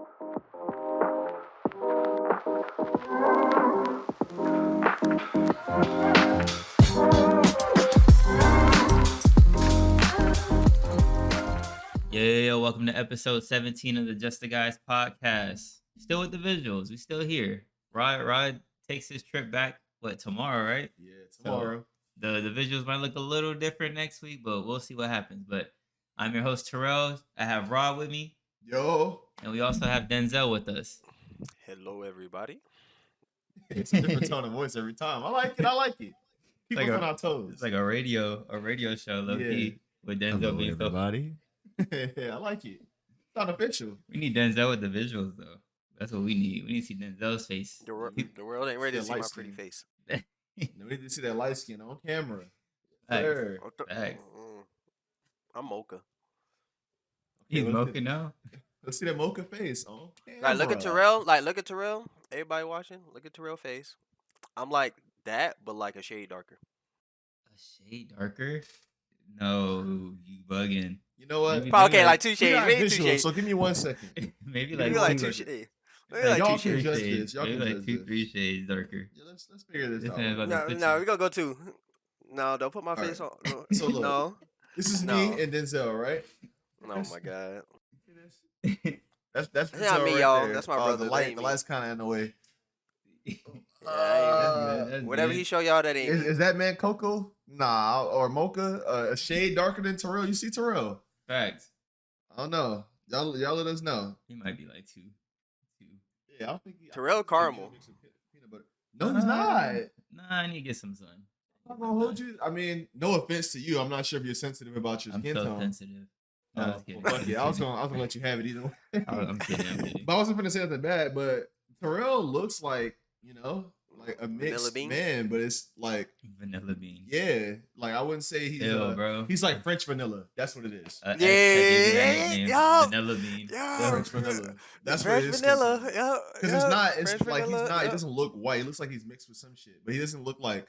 Yo, welcome to episode 17 of the Just the Guys podcast. Still with the visuals. We still here. Rod takes his trip back, tomorrow, right? Yeah, tomorrow. So the visuals might look a little different next week, but we'll see what happens. But I'm your host, Terrell. I have Rod with me. Yo. And we also have Denzel with us. Hello, everybody. It's a different tone of voice every time. I like it. Keep us on our toes. It's like a radio show, low key, with Denzel Hello, being everybody. Yeah, I like it. It's not official. We need Denzel with the visuals, though. That's what we need. We need to see Denzel's face. The world ain't ready to see my pretty face. We need to see that light skin on camera. Facts. Facts. I'm mocha. He's mocha now. Let's see that mocha face on camera. Like, look at Terrell. Everybody watching, look at Terrell's face. I'm like that, but like a shade darker. A shade darker? No, you bugging. You know what? Okay, like 2 shades. Maybe 2 shades. So give me 1 second. maybe like 2 shades. Maybe like y'all 2 can shades. judge this. Y'all maybe can like judge 2, this. 3 shades darker. Yeah, let's figure this out. No, we're gonna go 2. No, don't put my face on. So look, no. This is me and Denzel, right? Oh my god. That's not Denzel me, right y'all. there. That's my brother. The light's kind of in the way. Whatever he show y'all, that ain't. Is that man Coco? Nah, or Mocha? A shade darker than Terrell? You see Terrell? Facts. I don't know. Y'all let us know. He might be like 2. Yeah, I don't think Terrell caramel. No, he's not. Nah, I need to get some sun. I'm not gonna hold you. I mean, no offense to you. I'm not sure if you're sensitive about your skin so tone. sensitive. No, I was kidding. Fuck it. I was gonna let you have it either way. I'm kidding. But I wasn't gonna say nothing bad. But Terrell looks like, like a mixed man, but it's like vanilla bean. Yeah, like I wouldn't say he's bro. He's like French vanilla. That's what it is. Yeah, vanilla bean. French vanilla. That's French what it is. vanilla. Because it's not. It's French like vanilla, he's not. He doesn't look white. He looks like he's mixed with some shit, but he doesn't look like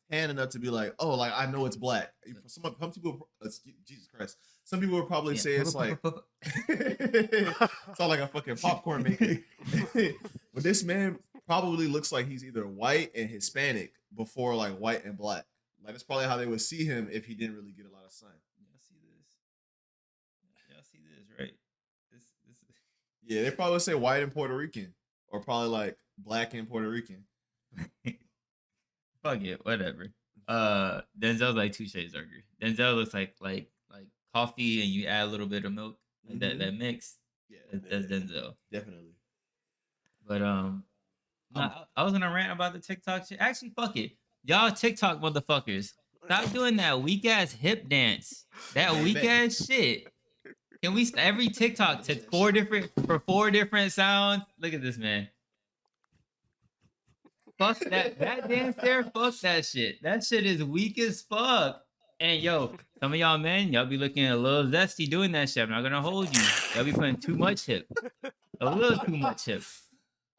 tan enough to be like, oh, like I know it's black. Some people, Jesus Christ. Some people would probably say it's like it's all like a fucking popcorn maker. But this man probably looks like he's either white and Hispanic before like white and black. Like that's probably how they would see him if he didn't really get a lot of sun. Y'all see this, right? This. Yeah, they probably would say white and Puerto Rican, or probably like black and Puerto Rican. Fuck it, whatever. Denzel's like 2 shades darker. Denzel looks like coffee, and you add a little bit of milk, like that mix. Yeah, that's Denzel, definitely. But I was gonna rant about the TikTok shit. Actually, fuck it, y'all TikTok motherfuckers, stop doing that weak ass hip dance. That weak ass shit. Can we every TikTok to 4 different sounds? Look at this man. Fuck that dance there. Fuck that shit. That shit is weak as fuck. And yo, some of y'all men, y'all be looking a little zesty doing that shit. I'm not gonna hold you. Y'all be putting too much hip. A little too much hip.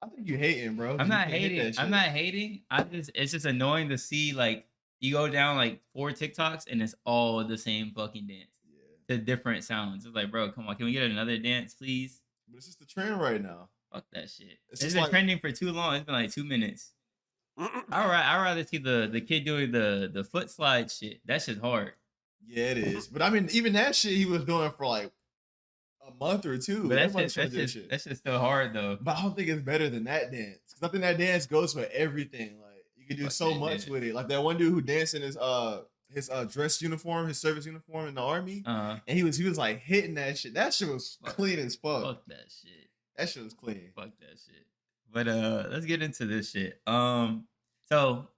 I think you hating, bro. I'm not hating. It's just annoying to see like you go down like 4 TikToks and it's all the same fucking dance. Yeah. The different sounds. It's like, bro, come on, can we get another dance, please? But it's just the trend right now. Fuck that shit. It's been trending for too long. It's been like 2 minutes. I'd rather see the kid doing the foot slide shit. That shit's hard. Yeah, it is. But I mean, even that shit he was doing for like a month or 2. But that's just still hard though. But I don't think it's better than that dance. Because I think that dance goes for everything. Like you can do so much with it. Like that one dude who danced in his dress uniform, his service uniform in the army, and he was like hitting that shit. That shit was clean as fuck. Fuck that shit. That shit was clean. Fuck that shit. But let's get into this shit. So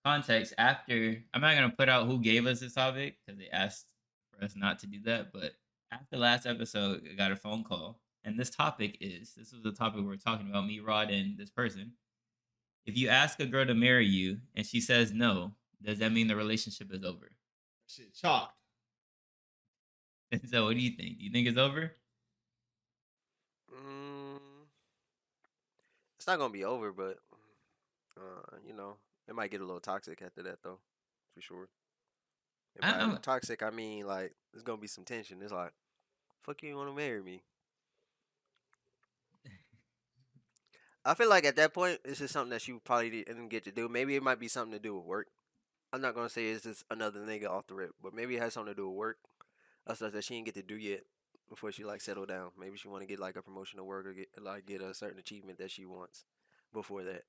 context after, I'm not gonna put out who gave us this topic because they asked for us not to do that. But after last episode, I got a phone call, and this was the topic we're talking about, me, Rod, and this person. If you ask a girl to marry you and she says no, does that mean the relationship is over? Shit, chalked. So what do you think? Do you think it's over? It's not gonna be over, but it might get a little toxic after that, though, for sure. By toxic, I mean like there's gonna be some tension. It's like, fuck you want to marry me? I feel like at that point, it's just something that she probably didn't get to do. Maybe it might be something to do with work. I'm not gonna say it's just another nigga off the rip, but maybe it has something to do with work. Or stuff that she didn't get to do yet before she like settle down. Maybe she want to get like a promotion at work or get a certain achievement that she wants before that.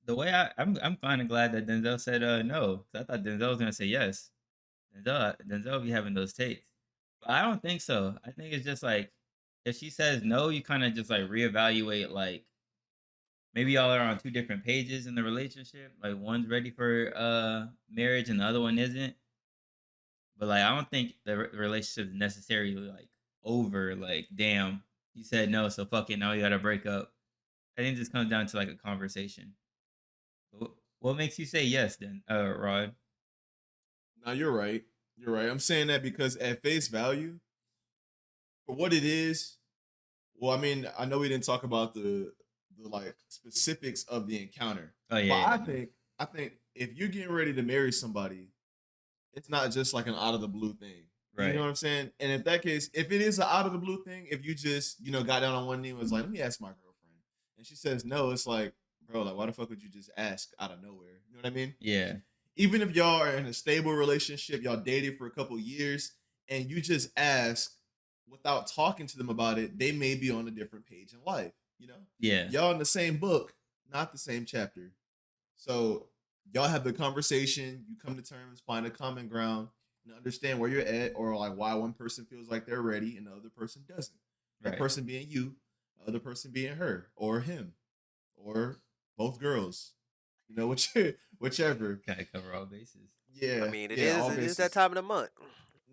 The way I'm kind of glad that Denzel said no. 'Cause I thought Denzel was gonna say yes. Denzel be having those takes, but I don't think so. I think it's just like if she says no, you kind of just like reevaluate. Like maybe y'all are on two different pages in the relationship. Like one's ready for marriage and the other one isn't. But like I don't think the relationship is necessarily like over. Like damn, you said no, so fuck it. Now you gotta break up. I think this comes down to like a conversation. What makes you say yes then, Rod? Now you're right. You're right. I'm saying that because at face value, for what it is, well, I mean, I know we didn't talk about the like specifics of the encounter, Oh but yeah, I yeah, no. think I think if you're getting ready to marry somebody, it's not just like an out of the blue thing. You know Right. what I'm saying? And if that case, if it is an out of the blue thing, if you just, got down on one knee and was like, let me ask my girlfriend. And she says no, it's like, bro, like why the fuck would you just ask out of nowhere? You know what I mean? Yeah. Even if y'all are in a stable relationship, y'all dated for a couple years, and you just ask without talking to them about it, they may be on a different page in life. You know, Yeah. y'all in the same book, not the same chapter. So y'all have the conversation, you come to terms, find a common ground, and understand where you're at, or like why one person feels like they're ready and the other person doesn't. That Right. person being you, the other person being her or him, or both girls. Whichever. Gotta cover all bases. I Yeah, mean, it yeah, is all it is that bases. time of the month.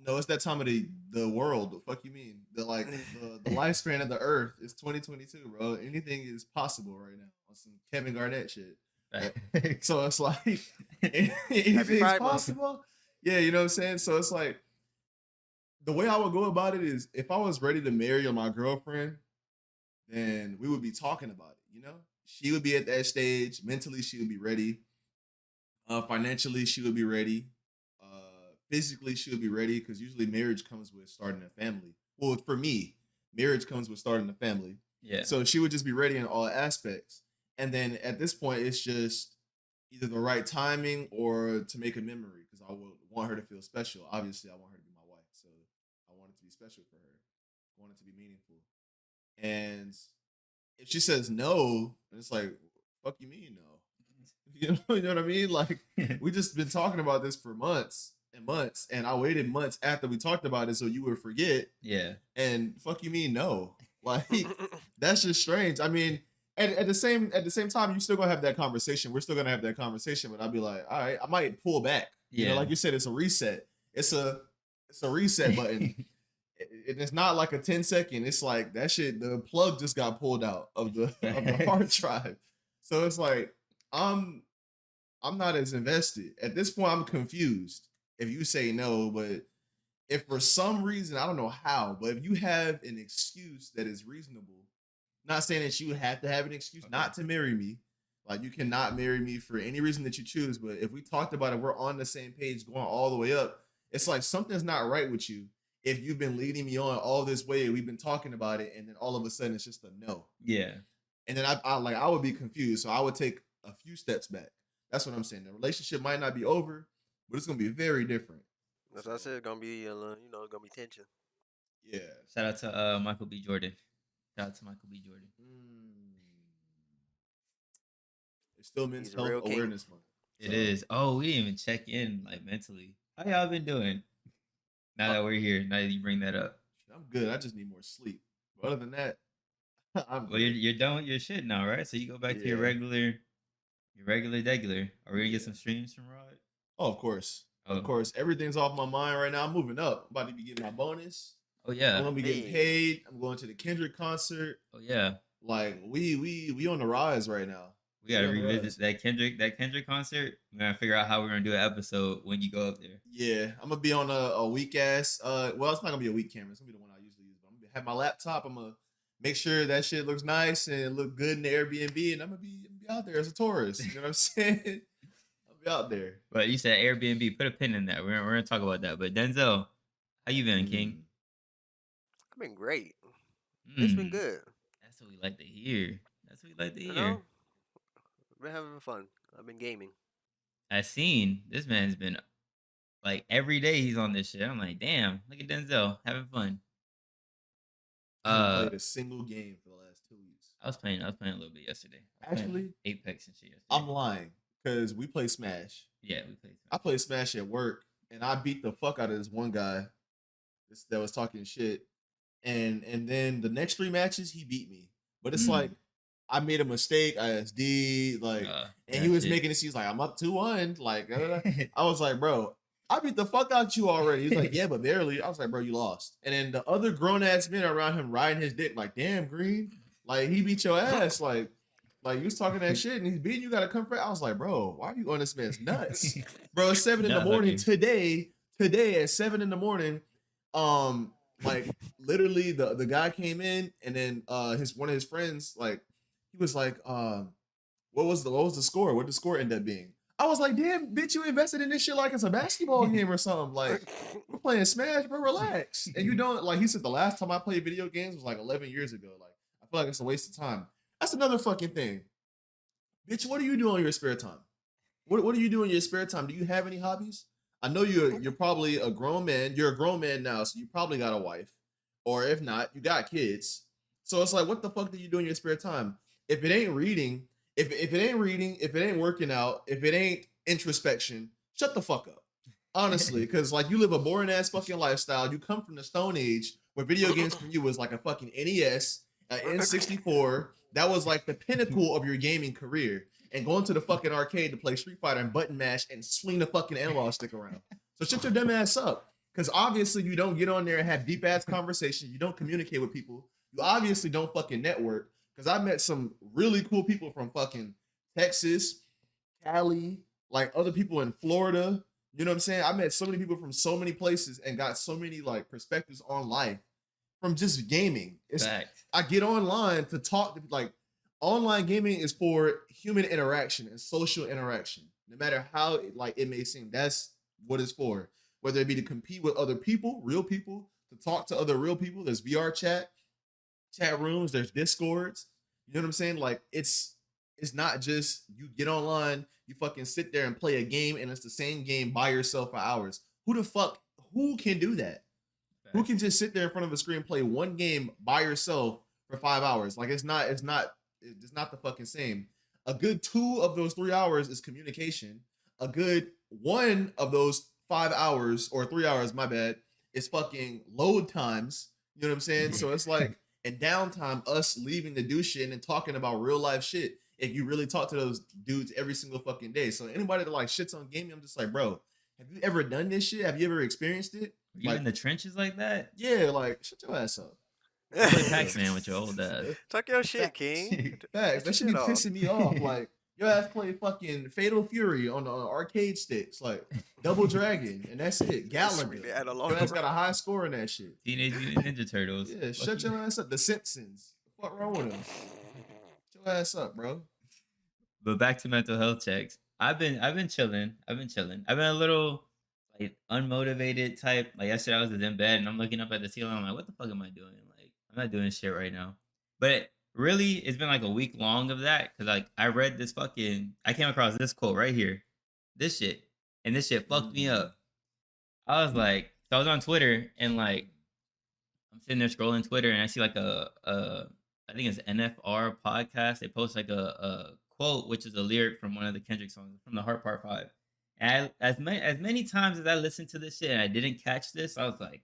No, it's that time of the world. The fuck you mean? The lifespan of the earth is 2022, bro. Anything is possible right now on some Kevin Garnett shit. Facts. So it's like Happy anything's Pride Month. possible. Yeah, you know what I'm saying? So it's like the way I would go about it is if I was ready to marry my girlfriend, then we would be talking about it. She would be at that stage. Mentally, she would be ready. Financially, she would be ready. Physically, she would be ready because usually marriage comes with starting a family. Well, for me, marriage comes with starting a family. Yeah. So she would just be ready in all aspects. And then at this point, it's just either the right timing or to make a memory because I would want her to feel special. Obviously, I want her to be my wife. So I want it to be special for her. I want it to be meaningful. And if she says no, it's like, fuck you mean no? You know what I mean? Like we just been talking about this for months and months, and I waited months after we talked about it so you would forget. Yeah. And fuck you mean no? Like that's just strange. I mean, at the same time, you still gonna have that conversation. We're still gonna have that conversation, but I'll be like, all right, I might pull back. Yeah. Like you said, it's a reset. It's a reset button. It's not like a 10-second. It's like that shit. The plug just got pulled out of the hard drive. So it's like I'm not as invested at this point. I'm confused. If you say no, but if for some reason I don't know how, but if you have an excuse that is reasonable, not saying that you have to have an excuse not to marry me. Like you cannot marry me for any reason that you choose. But if we talked about it, we're on the same page, going all the way up. It's like something's not right with you if you've been leading me on all this way, we've been talking about it, and then all of a sudden it's just a no. Yeah. And then I would be confused. So I would take a few steps back. That's what I'm saying. The relationship might not be over, but it's gonna be very different. As So I said, gonna be gonna be tension. yeah. Shout out to Michael B. Jordan. Shout out to Michael B. Jordan. It's still Men's He's a Health real king. Awareness Month. It is. Oh, we didn't even check in like mentally. How y'all been doing? Now that we're here, now that you bring that up. I'm good. I just need more sleep. But other than that, I'm Well, good. you're done with your shit now, right? So you go back to your Yeah. regular degular. Are we gonna get some streams from Rod? Oh, of course. Of Oh, course. Everything's off my mind right now. I'm moving up. I'm about to be getting my bonus. oh I'm yeah. gonna be getting Hey. paid. I'm going to the Kendrick concert. Oh yeah. Like we on the rise right now. We gotta on the revisit rise. that Kendrick concert. We gotta figure out how we're gonna do an episode when you go up there. Yeah, I'm gonna be on a weak ass. Well, it's not gonna be a weak camera. It's gonna be the one I usually use. But I'm gonna have my laptop. I'm gonna make sure that shit looks nice and look good in the Airbnb, and I'm gonna be out there as a tourist. You know what I'm saying? I'll be out there. But you said Airbnb. Put a pin in that. We're gonna talk about that. But Denzel, how you been, King? I've been great. It's been good. That's what we like to hear. That's what we like to You hear. know, I've been having fun. I've been gaming. I seen this man's been like every day he's on this shit. I'm like, damn, look at Denzel having fun. I haven't played a single game for the last 2 weeks. I was playing a little bit yesterday. Actually, Apex and shit yesterday. I'm lying because we play Smash. Yeah, we played Smash. I played Smash at work, and I beat the fuck out of this one guy that was talking shit. And then the next 3 matches, he beat me. But it's like I made a mistake, ISD, like, and he was making it. He's like, I'm up 2-1. Like, I was like, bro, I beat the fuck out you already. He's like, yeah, but barely. I was like, bro, you lost. And then the other grown ass men around him riding his dick, like, damn, Green, like he beat your ass, like you was talking that shit and he's beating you. Got to come for it. I was like, bro, why are you on this man's nuts, bro? It's 7 in the morning today at 7 in the morning. Like literally the guy came in and then one of his friends, like, he was like, what was the score? What did the score end up being? I was like, damn, bitch, you invested in this shit like it's a basketball game or something. Like, we're playing Smash, bro, relax. And you don't, like, he said the last time I played video games was like 11 years ago. Like, I feel like it's a waste of time. That's another fucking thing. Bitch, what do you do on your spare time? What do you do in your spare time? Do you have any hobbies? I know you're probably a grown man. You're a grown man now, so you probably got a wife. Or if not, you got kids. So it's like, what the fuck do you do in your spare time? If it ain't reading, if it ain't reading, if it ain't working out, if it ain't introspection, shut the fuck up. Honestly, because like you live a boring ass fucking lifestyle. You come from the Stone Age where video games for you was like a fucking NES, an N64. That was like the pinnacle of your gaming career. And going to the fucking arcade to play Street Fighter and button mash and swing the fucking analog stick around. So shut your dumb ass up. Because obviously you don't get on there and have deep ass conversations. You don't communicate with people. You obviously don't fucking network. Because I met some really cool people from fucking Texas, Cali, like other people in Florida. You know what I'm saying? I met so many people from so many places and got so many like perspectives on life from just gaming. I get online to talk to, like, online gaming is for human interaction and social interaction. No matter how it may seem, that's what it's for. Whether it be to compete with other people, real people, to talk to other real people. There's VR chat rooms, there's Discords. You know what I'm saying? Like, it's not just you get online, you fucking sit there and play a game and it's the same game by yourself for hours. Who can do that? Right. Who can just sit there in front of a screen and play one game by yourself for 5 hours? Like, it's not the fucking same. A good 2 of those 3 hours is communication. A good 1 of those 5 hours or 3 hours, my bad, is fucking load times. You know what I'm saying? So it's like, and downtime, us leaving to do shit and talking about real life shit. If you really talk to those dudes every single fucking day. So anybody that like shits on gaming, I'm just like, bro, have you ever done this shit? Have you ever experienced it? You like, in the trenches like that? Yeah, like, shut your ass up. Play Pac-Man with your old ass. Talk your shit, King. Facts. That should be pissing me off. Like, your ass play fucking Fatal Fury on the arcade sticks, like Double Dragon, and that's it. Gallagher. Your ass got a high score in that shit. Teenage Mutant Ninja Turtles. Yeah, shut your ass up. The Simpsons. What wrong with them? Shut your ass up, bro. But back to mental health checks. I've been chilling. I've been a little like unmotivated type. Like yesterday I was in bed and I'm looking up at the ceiling. I'm like, what the fuck am I doing? Like, I'm not doing shit right now. But really, it's been like a week long of that. Cause like I read this I came across this quote right here. This shit. And this shit fucked me up. I was like, so I was on Twitter and like I'm sitting there scrolling Twitter and I see like I think it's NFR podcast. They post like a quote, which is a lyric from one of the Kendrick songs from the Heart Part 5. And as many times as I listened to this shit and I didn't catch this, I was like,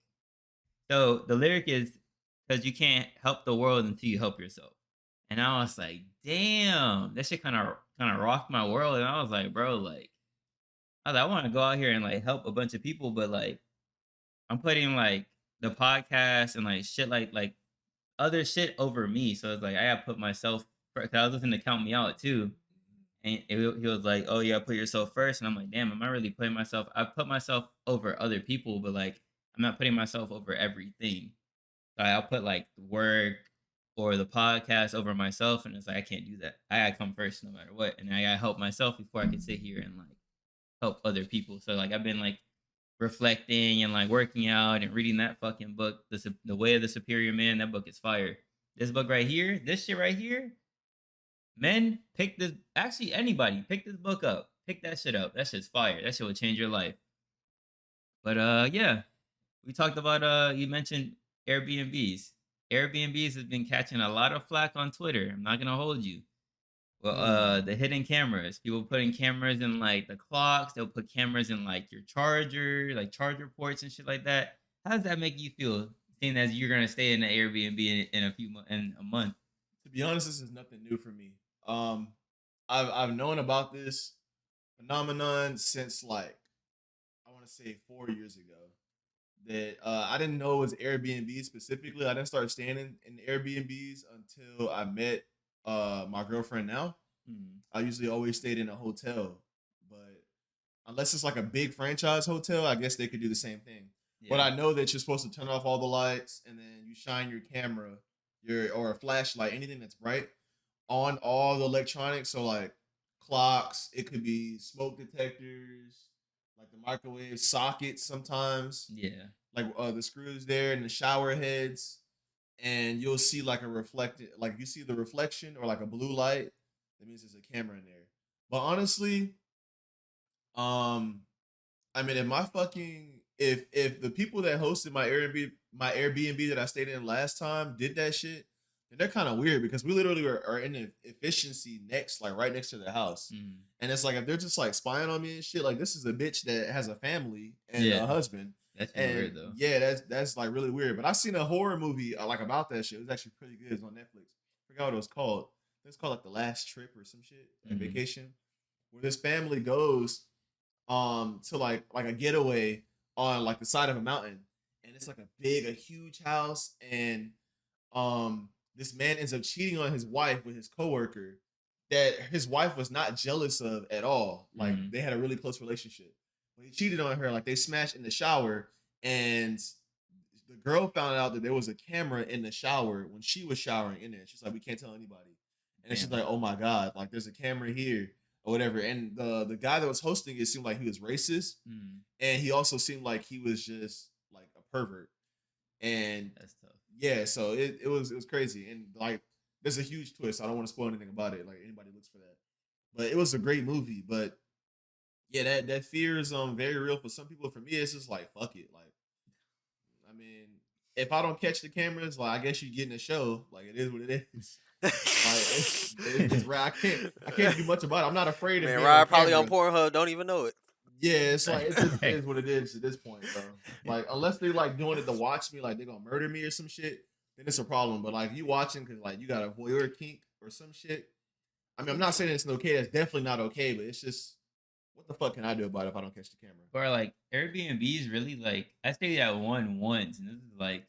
so the lyric is, because you can't help the world until you help yourself. And I was like, damn, that shit kind of rocked my world. And I was like, bro, like, I want to go out here and like help a bunch of people, but like, I'm putting like the podcast and like shit like other shit over me. So it's like I gotta put myself first. I was listening to Count Me Out too. And he was like, oh yeah, put yourself first. And I'm like, damn, am I really putting myself? I put myself over other people, but like I'm not putting myself over everything. So I'll put like work or the podcast over myself. And it's like, I can't do that. I gotta come first no matter what. And I gotta help myself before I can sit here and like help other people. So like I've been like reflecting and like working out and reading that fucking book, the Way of the Superior Man. That book is fire. This book right here, this shit right here, men, pick this. Actually, anybody, pick this book up. Pick that shit up. That shit's fire. That shit will change your life. But yeah, we talked about you mentioned Airbnbs. Airbnbs has been catching a lot of flack on Twitter. I'm not gonna hold you. Well, the hidden cameras. People putting cameras in like the clocks. They'll put cameras in like your charger, like charger ports and shit like that. How does that make you feel, seeing as you're gonna stay in the Airbnb in in a month? To be honest, this is nothing new for me. I've known about this phenomenon since like I want to say 4 years ago. That I didn't know it was Airbnb specifically. I didn't start staying in Airbnbs until I met my girlfriend now. I usually always stayed in a hotel, but unless it's like a big franchise hotel, I guess they could do the same thing. Yeah. But I know that you're supposed to turn off all the lights and then you shine your camera, or a flashlight, anything that's bright, on all the electronics. So like clocks, it could be smoke detectors, like the microwave sockets sometimes. Yeah. Like the screws there and the shower heads, and you'll see like a reflected, like you see the reflection or like a blue light. That means there's a camera in there. But honestly, I mean, if the people that hosted my Airbnb that I stayed in last time did that shit, then they're kind of weird because we literally are in the efficiency next, like right next to the house. And it's like if they're just like spying on me and shit, like this is a bitch that has a family and a husband. That's weird though. Yeah, that's like really weird. But I seen a horror movie like about that shit. It was actually pretty good. It's on Netflix. I forgot what it was called. It's called like The Last Trip or some shit, like vacation, where this family goes to like a getaway on like the side of a mountain, and it's like a huge house, and this man ends up cheating on his wife with his coworker that his wife was not jealous of at all. Like they had a really close relationship. But he cheated on her, like they smashed in the shower, and the girl found out that there was a camera in the shower when she was showering in there. She's like, we can't tell anybody. And then she's like, oh my God, like there's a camera here or whatever. And the guy that was hosting it seemed like he was racist. And he also seemed like he was just like a pervert. And that's tough. Yeah, so it was crazy. And like there's a huge twist. I don't want to spoil anything about it. Like anybody looks for that. But it was a great movie. But yeah, that fear is very real for some people. For me, it's just like fuck it. Like, I mean, if I don't catch the cameras, like I guess you get in the show. Like it is what it is. Like it's rare. I can't do much about it. I'm not afraid of. Man, Ryan probably on Pornhub, don't even know it. Yeah, it's like it is what it is at this point, bro. Like unless they're like doing it to watch me, like they're gonna murder me or some shit, then it's a problem. But like you watching because like you got a voyeur kink or some shit. I mean, I'm not saying it's okay. That's definitely not okay. But it's just, what the fuck can I do about it if I don't catch the camera? Or like Airbnbs really, like I stayed at one once, and this is like,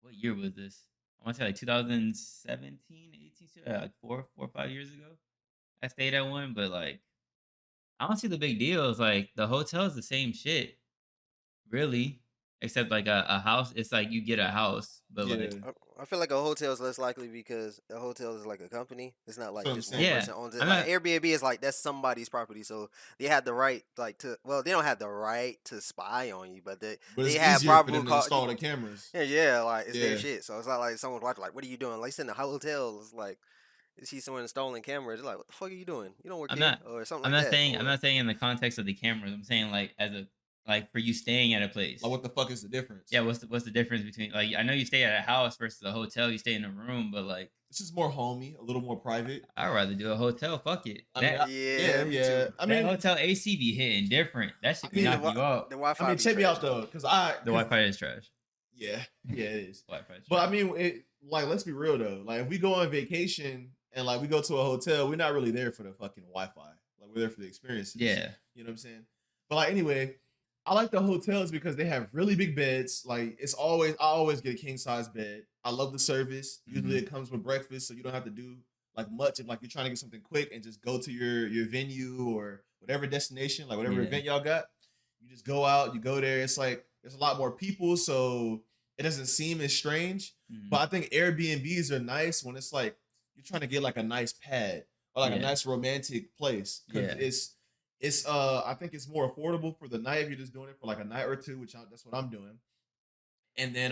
what year was this? I want to say like 2017, 18, like 4 or 5 years ago. I stayed at one, but like I don't see the big deal. It's like the hotel's the same shit, really, except like a house. It's like you get a house, but like I feel like a hotel is less likely because a hotel is like a company. It's not like just one person owns it. Like Airbnb is like that's somebody's property, so they have the right like to. Well, they don't have the right to spy on you, but they have probable cause install the cameras. Yeah, like it's their shit. So it's not like someone's watching. Like, what are you doing? Like, it's in the hotel. It's like you see someone installing cameras. It's like, what the fuck are you doing? You don't work here or something like that. I'm not saying in the context of the cameras. I'm saying like as a like for you staying at a place. Like what the fuck is the difference? Yeah, what's the difference between like I know you stay at a house versus a hotel. You stay in a room, but like it's just more homey, a little more private. I'd rather do a hotel. Fuck it. I mean, yeah. I mean, hotel AC be hitting different. That shit can knock you out. The Wi-Fi. I mean, check me out though, because the Wi-Fi is trash. Yeah, it is. Wi-Fi is trash. But I mean, like let's be real though. Like if we go on vacation and like we go to a hotel, we're not really there for the fucking Wi-Fi. Like we're there for the experiences. Yeah. You know what I'm saying? But like anyway, I like the hotels because they have really big beds. Like I always get a king size bed. I love the service. Usually it comes with breakfast, so you don't have to do like much if like you're trying to get something quick and just go to your venue or whatever destination, like whatever event y'all got. You just go out, you go there. It's like there's a lot more people, so it doesn't seem as strange. But I think Airbnbs are nice when it's like you're trying to get like a nice pad or like a nice romantic place. It's I think it's more affordable for the night if you're just doing it for like a night or two, that's what I'm doing. And then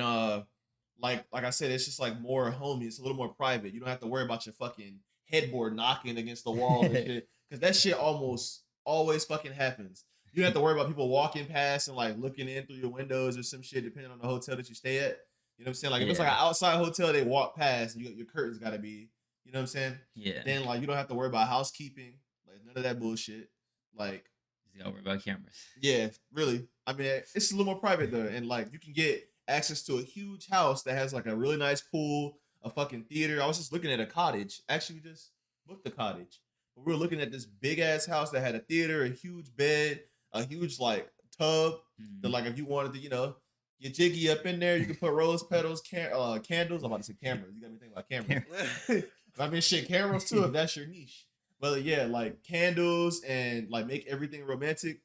like I said, it's just like more homey. It's a little more private. You don't have to worry about your fucking headboard knocking against the wall and shit, because that shit almost always fucking happens. You don't have to worry about people walking past and like looking in through your windows or some shit, depending on the hotel that you stay at. You know what I'm saying? Like if it's like an outside hotel, they walk past, and your curtains gotta be, you know what I'm saying? Yeah. Then like you don't have to worry about housekeeping, like none of that bullshit. Like you gotta worry about cameras. Yeah, really. I mean, it's a little more private though, and like you can get access to a huge house that has like a really nice pool, a fucking theater. I was just looking at a cottage. Actually, we just booked a cottage. But we were looking at this big ass house that had a theater, a huge bed, a huge like tub. That like if you wanted to, get jiggy up in there, you can put rose petals, candles. I'm about to say cameras. You got me thinking about cameras. I mean, shit, cameras too if that's your niche. But yeah, like candles and like make everything romantic.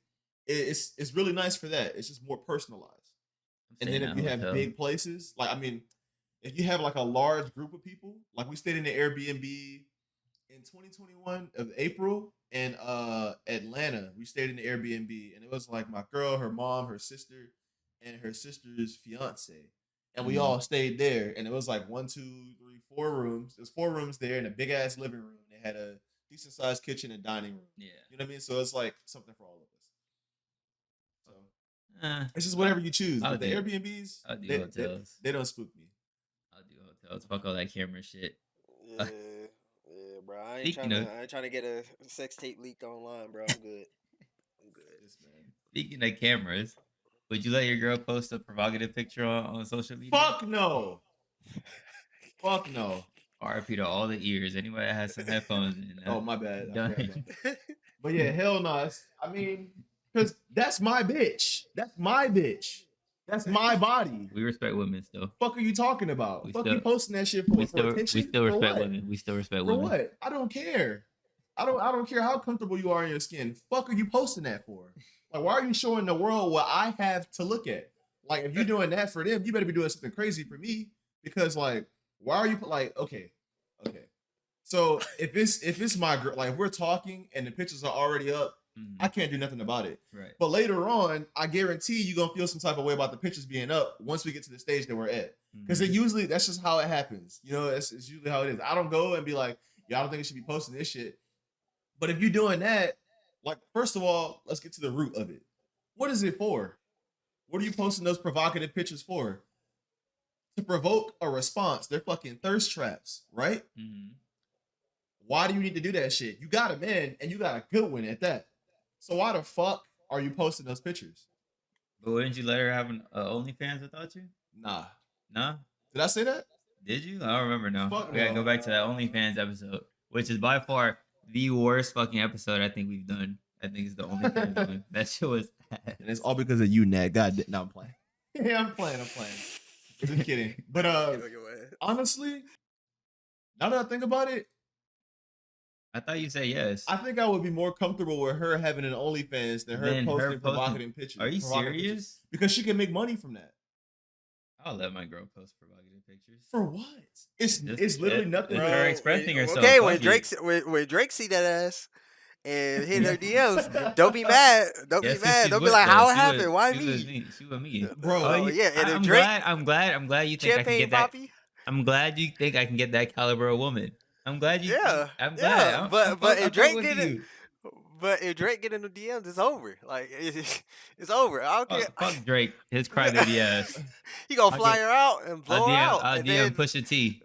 It's really nice for that. It's just more personalized. And then if you have big places, like I mean, if you have like a large group of people, like we stayed in the Airbnb in 2021 of April in Atlanta. We stayed in the Airbnb, and it was like my girl, her mom, her sister, and her sister's fiance, and we all stayed there. And it was like 1, 2, 3, 4 rooms. There's 4 rooms there and a big ass living room. They had a decent sized kitchen and dining room. Yeah, you know what I mean. So it's like something for all of us. So it's just whatever you choose. But the Airbnbs, they don't spook me. I'll do hotels. Fuck all that camera shit. Yeah, bro. I ain't trying to get a sex tape leak online, bro. I'm good. I'm good. Speaking of cameras, would you let your girl post a provocative picture on social media? Fuck no. Fuck no. RIP to all the ears. Anybody that has some headphones in. Oh, my bad. But yeah, hell no. I mean, because that's my bitch. That's my bitch. That's my body. We respect women still. Fuck are you talking about? You posting that shit for attention? We still respect women. We still respect women. For what? I don't care. I don't care how comfortable you are in your skin. Fuck are you posting that for? Like, why are you showing the world what I have to look at? Like, if you're doing that for them, you better be doing something crazy for me. Because like, why are you like, okay. So if it's my girl, like if we're talking and the pictures are already up, I can't do nothing about it. Right. But later on, I guarantee you're gonna feel some type of way about the pictures being up once we get to the stage that we're at. Because that's just how it happens. It's usually how it is. I don't go and be like, I don't think I should be posting this shit. But if you're doing that, like, first of all, let's get to the root of it. What is it for? What are you posting those provocative pictures for? To provoke a response. They're fucking thirst traps, right? Why do you need to do that shit? You got a man, and you got a good one at that. So why the fuck are you posting those pictures? But wouldn't you let her have an OnlyFans without you? Nah. Did I say that? Did you? I don't remember now. Fuck we gotta go back to that OnlyFans episode, which is by far the worst fucking episode I think we've done. I think it's the OnlyFans one. That shit was bad. And it's all because of you, Nat. God, no, I'm playing. Yeah, I'm playing. Just kidding. But honestly, now that I think about it, I thought you said yes. I think I would be more comfortable with her having an OnlyFans than her posting provocative pictures. Are you serious? Because she can make money from that. I'll let my girl post provocative pictures. For what? It's literally nothing. Her expressing herself. Okay, when Drake see that ass and hit her DMs, don't be mad. Don't be mad. Don't be like, how it happened? Why me? She with me, bro. Yeah, and I'm Drake, glad. I'm glad you think I can get that. I'm glad you think I can get that caliber of woman. I'm glad you. Yeah, I'm glad. Yeah, but if Drake didn't. But if Drake get in the DMs, it's over. Like it's over. I don't care. Fuck Drake, his crybaby ass. He gonna fly her out and blow her out. I'll DM Pusha T.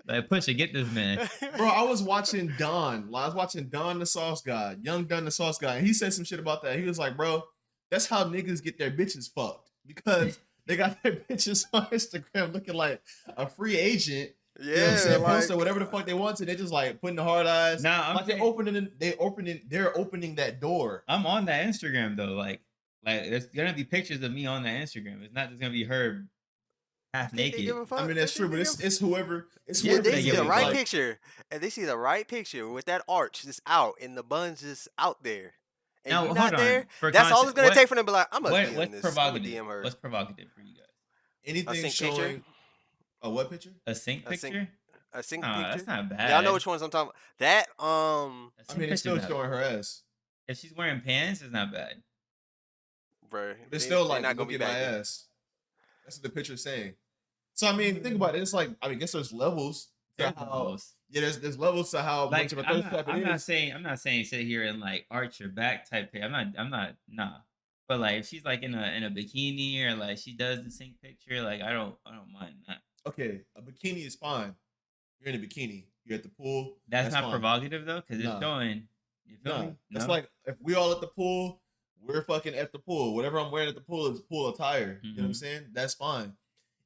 Like, Pusha, get this man. Bro, I was watching Don. I was watching Don the Sauce Guy, Young Don the Sauce Guy, and he said some shit about that. He was like, bro, that's how niggas get their bitches fucked, because they got their bitches on Instagram looking like a free agent. Yeah, you know what I'm saying? Post or whatever the fuck they want to. They just like putting the hard eyes. Nah, like they're opening that door. I'm on that Instagram though. Like there's gonna be pictures of me on that Instagram. It's not just gonna be her half naked. I mean, that's true, but it's whoever. Yeah, they see the right picture, and they see the right picture with that arch just out and the buns just out there. And now, you're hold not on. there. That's all it's gonna take for them to be like, I'm gonna what's provocative? What's provocative for you guys? Anything showing. Picture? A what picture? A sync picture? A sync picture? That's not bad. Y'all know which ones I'm talking about. That, I mean, it's still showing her ass. If she's wearing pants, it's not bad. Bro. It's still like not gonna be my ass. That's what the picture's saying. So I mean, think about it. It's like I guess there's levels to how. Yeah, there's levels to how much of a thirst trap it is. I'm not saying sit here and like arch your back type thing. I'm not nah. But like if she's like in a bikini or like she does the sync picture, like I don't mind that. Okay, a bikini is fine. You're in a bikini. You're at the pool. That's not fine. Provocative though, because it's showing. You feel me? That's like if we all at the pool, we're fucking at the pool. Whatever I'm wearing at the pool is pool attire. You know what I'm saying? That's fine.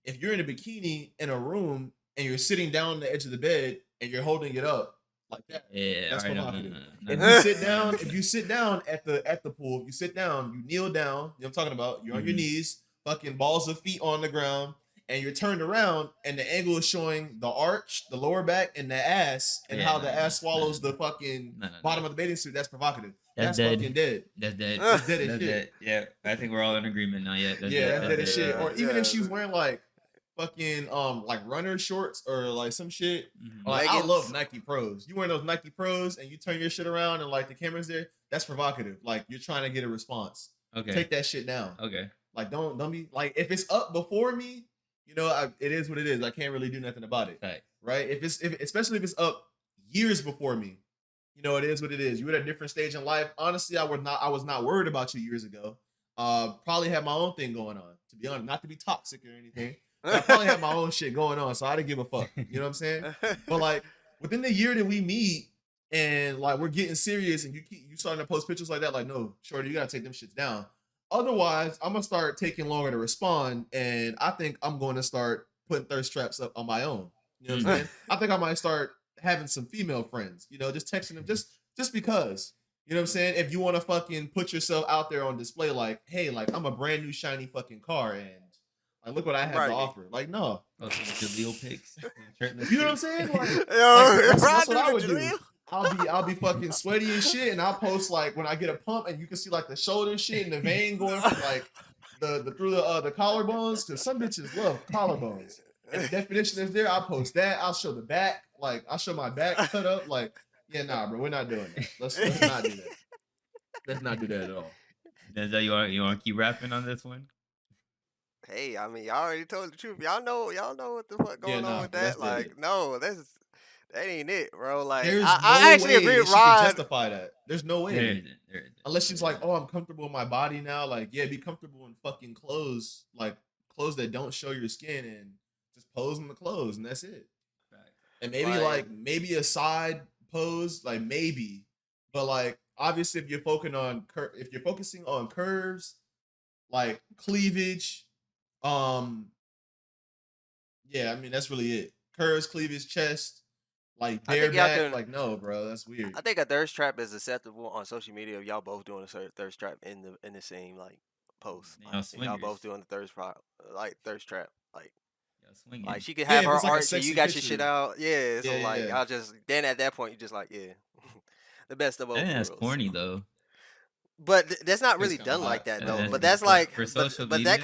If you're in a bikini in a room and you're sitting down on the edge of the bed and you're holding it up like that, that's provocative. If you sit down at the pool, you sit down, you kneel down. You know what I'm talking about? You're on your knees, fucking balls of feet on the ground, and you're turned around, and the angle is showing the arch, the lower back, and the ass, and how the ass swallows the fucking bottom of the bathing suit. That's provocative. That's fucking dead. That's dead. That's dead as shit. Yeah, I think we're all in agreement now. Yeah, that's dead as shit. Or even if she's wearing like fucking like runner shorts or like some shit. Like, I love Nike Pros. You wearing those Nike Pros and you turn your shit around and like the camera's there. That's provocative. Like you're trying to get a response. Okay, take that shit down. Okay, like don't be like if it's up before me. You know, it is what it is. I can't really do nothing about it. Right? Especially if it's up years before me, you know, it is what it is. You at a different stage in life. Honestly, I was not worried about you years ago. Probably had my own thing going on, to be honest. Not to be toxic or anything. But I probably had my own shit going on, so I didn't give a fuck. You know what I'm saying? But like within the year that we meet and like we're getting serious and you starting to post pictures like that, like, no, Shorty, you gotta take them shits down. Otherwise, I'm gonna start taking longer to respond, and I think I'm going to start putting thirst traps up on my own. You know what I'm saying? I think I might start having some female friends. You know, just texting them just because. You know what I'm saying? If you want to fucking put yourself out there on display, like, hey, like I'm a brand new shiny fucking car, and like look what I have to offer. Like, no, Leo pics. You know what I'm saying? Like, that's what I would do. I'll be fucking sweaty and shit, and I'll post like when I get a pump, and you can see like the shoulder shit and the vein going from like the through the collarbones, because some bitches love collarbones. And the definition is there. I'll post that. I'll show the back, like I'll show my back cut up. Like, yeah, nah, bro, we're not doing that. Let's not do that. Let's not do that at all. Denzel, you want to keep rapping on this one? Hey, I mean, y'all already told the truth. Y'all know what the fuck going on with that. Like, no, that ain't it, bro. Like, I actually agree with Rod. Justify that. There's no way. There isn't. Unless she's like, oh, I'm comfortable in my body now. Like, yeah, be comfortable in fucking clothes, like clothes that don't show your skin, and just pose in the clothes, and that's it. Right. And maybe maybe a side pose, like maybe, but like obviously if you're focusing on curves, like cleavage, yeah, I mean that's really it. Curves, cleavage, chest. Like bare back, like no, bro, that's weird. I think a thirst trap is acceptable on social media if y'all both doing a thirst trap in the same like post. Y'all both doing the thirst trap, like she could have her art, and you got your shit out. Yeah, so y'all just then at that point you just like the best of both worlds. That's corny though. But that's not really done like that though. But that's like for social media.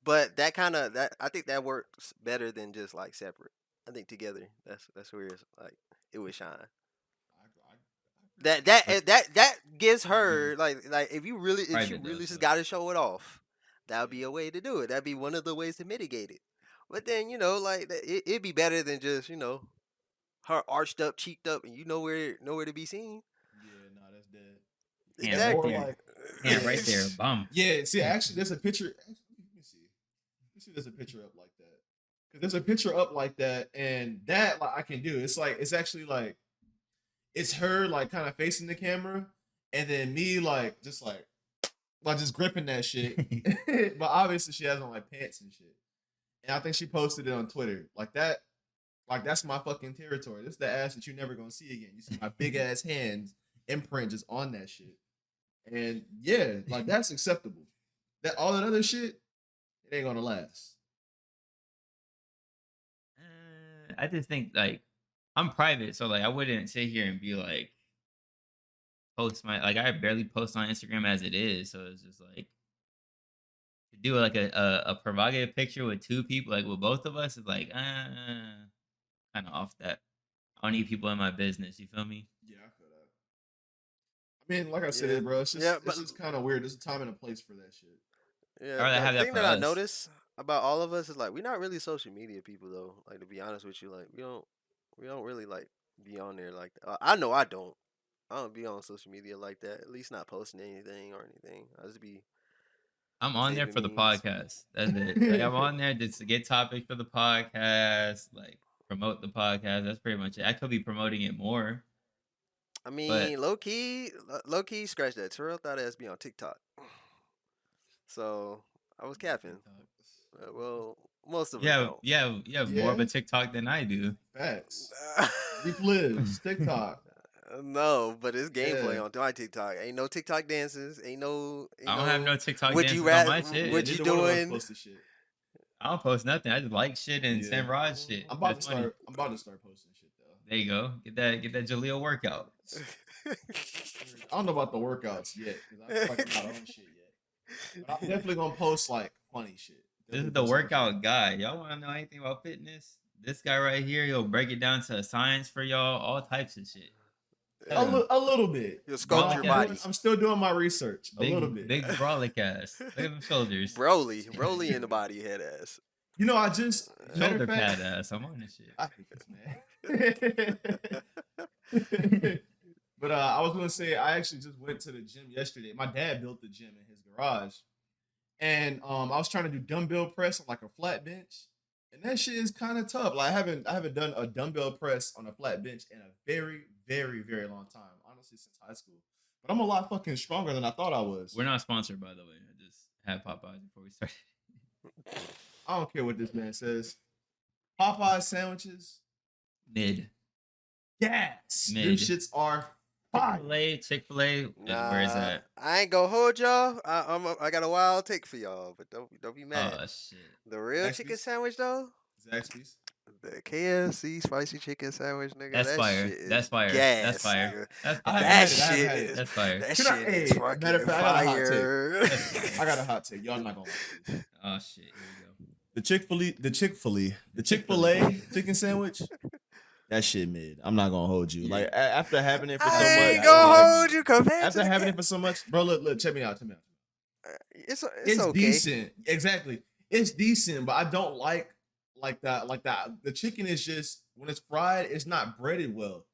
That I think that works better than just like separate. I think together, that's where it's like it would shine. That gives her like if you really just got to show it off, that would be a way to do it. That'd be one of the ways to mitigate it. But then like it'd be better than just her arched up, cheeked up, and nowhere to be seen. Yeah, no, that's dead. Exactly. Right there, bum. Yeah, see, actually, there's a picture. Let me see. There's a picture up like that. There's a picture up like that, and that like I can do. It's like it's actually like it's her like kind of facing the camera, and then me like just gripping that shit. But obviously she has on like pants and shit. And I think she posted it on Twitter. Like that, like that's my fucking territory. This is the ass that you're never gonna see again. You see my big ass hands imprint just on that shit. And yeah, like that's acceptable. That all that other shit, it ain't gonna last. I just think like I'm private, so like I wouldn't sit here and be like post I barely post on Instagram as it is, so it's just like to do like a provocative picture with two people, like with both of us, is like kind of off that. I don't need people in my business. You feel me? Yeah, I feel that. I mean, like I said, bro, it's just kind of weird. There's a time and a place for that shit. Yeah, the thing that I noticed about all of us is like we're not really social media people though. Like to be honest with you, like we don't really like be on there like that. I know I don't. I don't be on social media like that. At least not posting anything or anything. I just be I'm on there saving for the memes. podcast. That's it. Like I'm on there just to get topics for the podcast, like promote the podcast. That's pretty much it. I could be promoting it more, I but mean, low key, scratch that. Terrell thought it has be on TikTok, so I was capping. TikTok. Well, most of us Yeah, don't. yeah, you have more of a Yeah, TikTok than I do. facts. Reap lives TikTok. No, but it's gameplay Yeah, on my TikTok. Ain't no TikTok dances. Ain't I don't have no. no TikTok What you dances on rat? my shit. yeah. What you Neither one of us doing? posted shit. I don't post nothing. I just like shit and Yeah, send Rod shit. I'm about to That's funny. start. I'm about to start posting shit though. There you go. Get that Jaleel workout. I don't know about the workouts yet because I feel like I'm not on shit yet. But I'm definitely gonna post like funny shit. This is Definitely the post something funny. workout guy. Y'all want to know anything about fitness? This guy right here, he'll break it down to a science for y'all, all types of shit. Yeah. A little bit. You'll You know, sculpt your Brolic body. ass. I'm still doing my research. A little bit. Big brolic ass. Look at them shoulders. Broly in the body head ass. You know, I just matter Shoulder of fact, pad ass. I'm on this shit. I hate this man. But I was gonna say I actually just went to the gym yesterday. My dad built the gym in his garage, and I was trying to do dumbbell press on like a flat bench, and that shit is kind of tough. Like I haven't done a dumbbell press on a flat bench in a very, very, very long time. Honestly, since high school. But I'm a lot fucking stronger than I thought I was. We're not sponsored, by the way. I just had Popeyes before we started. I don't care what this man says. Popeyes sandwiches, Mid. yes, them Mid. shits are fire. Chick-fil-A. Where is that? I ain't gonna hold y'all. I got a wild take for y'all, but don't be mad. Oh shit. The real Zaxby's? chicken sandwich though, Zaxby's. the KFC spicy chicken sandwich, nigga. That's that fire. Shit is That's fire. Gas, That's fire. nigga. That's I fire. haven't That had it. I haven't shit had it. is. That's fire. That Can I- shit hey, is fucking matter of fact, I got a hot take. fire. I got a hot take. Y'all not gonna like this. Oh shit. Here we go. The Chick-fil-A chicken sandwich. That shit mid. I'm not gonna hold you. Yeah. Like after having it for so I much. ain't gonna hold you compared After to having it for so much, bro. Look, check me out. It's It's okay. decent. Exactly. It's decent, but I don't like that. Like that. The chicken is just when it's fried, it's not breaded well.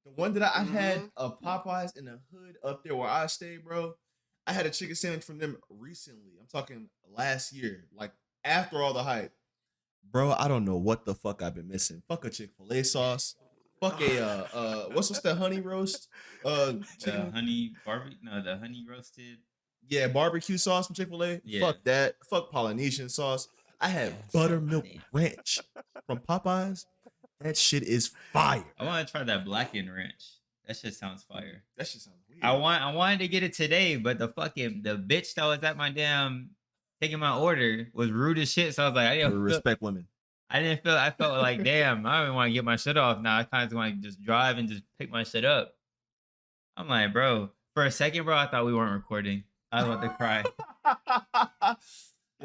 The one that I had a Popeyes in the hood up there where I stay, bro. I had a chicken sandwich from them recently. I'm talking last year, like after all the hype. Bro, I don't know what the fuck I've been missing. Fuck a Chick-fil-A sauce. Fuck a what's the honey roast? The Chicken. honey barbecue. No, the honey roasted. Yeah, barbecue sauce from Chick-fil-A. Yeah. Fuck that. Fuck Polynesian sauce. I had buttermilk ranch from Popeyes. That shit is fire. I want to try that blackened ranch. That shit sounds fire. That shit sounds weird. I wanted to get it today, but the bitch that was at my damn taking my order was rude as shit. So I was like, respect women. I felt like, damn, I don't even want to get my shit off now. I kind of want to just drive and just pick my shit up. I'm like, bro, for a second, bro, I thought we weren't recording. I was about to cry. I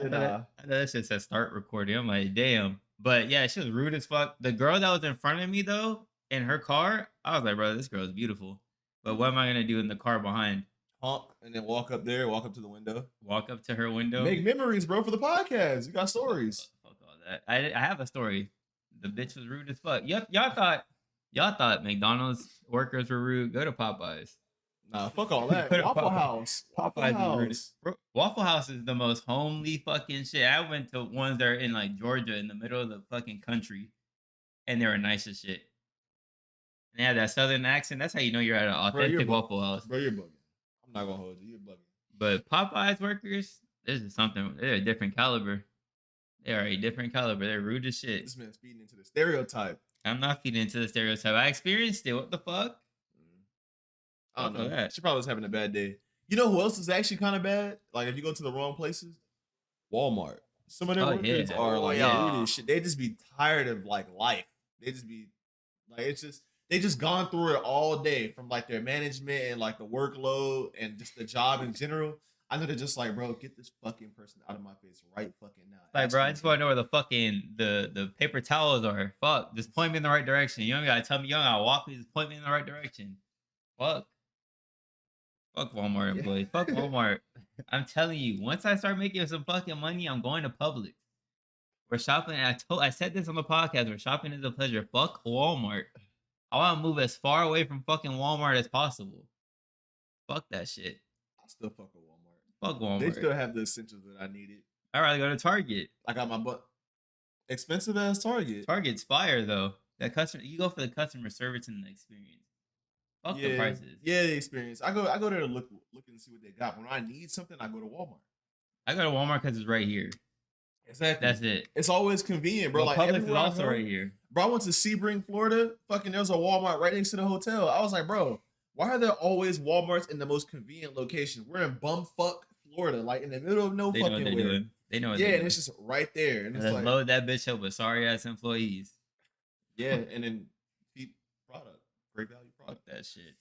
thought that shit said start recording. I'm like, damn. But yeah, she was rude as fuck. The girl that was in front of me, though, in her car, I was like, bro, this girl is beautiful. But what am I going to do in the car behind? Honk and then walk up there, walk up to the window. Walk up to her window? Make memories, bro, for the podcast. You got stories. Fuck all that. I have a story. The bitch was rude as fuck. Y'all thought McDonald's workers were rude. Go to Popeyes. Nah, fuck all that. Go to Waffle Popeyes. House. Popeyes is rude. Bro, Waffle House is the most homely fucking shit. I went to ones that are in like Georgia in the middle of the fucking country, and they were nice as shit. And they had that southern accent. That's how you know you're at an authentic Waffle House. Bro, you're bugging. I'm not gonna hold you. You're bugging. But Popeyes workers, this is something. They're a different caliber. They are a different caliber. They're rude as shit. This man's feeding into the stereotype. I'm not feeding into the stereotype. I experienced it. What the fuck? I don't know. That. She probably was having a bad day. You know who else is actually kind of bad? Like if you go to the wrong places, Walmart. Some of their workers are like rude as shit. They just be tired of like life. They just be like they just gone through it all day from like their management and like the workload and just the job in general. I know they're just like, bro, get this fucking person out of my face right fucking now. Like, bro, I just want to know where the fucking the paper towels are. Fuck, just point me in the right direction. You don't gotta tell me. You don't gotta walk me. Just point me in the right direction. Fuck Walmart employees. Fuck Walmart. I'm telling you, once I start making some fucking money, I'm going to Publix. We're shopping. And I said this on the podcast. We're shopping is a pleasure. Fuck Walmart. I want to move as far away from fucking Walmart as possible. Fuck that shit. I still fuck with Walmart. Fuck Walmart. They still have the essentials that I needed. I'd rather go to Target. I got my butt. Expensive ass Target. Target's fire though. That customer, you go for the customer service and the experience. Fuck the prices. Yeah, the experience. I go there to look and see what they got. When I need something, I go to Walmart. I go to Walmart because it's right here. Exactly. That's it. It's always convenient, bro. Well, like Publix is also right here. Bro, I went to Sebring, Florida. Fucking, there was a Walmart right next to the hotel. I was like, bro, why are there always Walmarts in the most convenient location? We're in bumfuck Florida, like in the middle of no fucking where. They know what yeah, they're and doing. it's just right there. And it's Let's like, load that bitch up with sorry ass employees. Yeah, and then cheap product, great value product. Fuck that shit.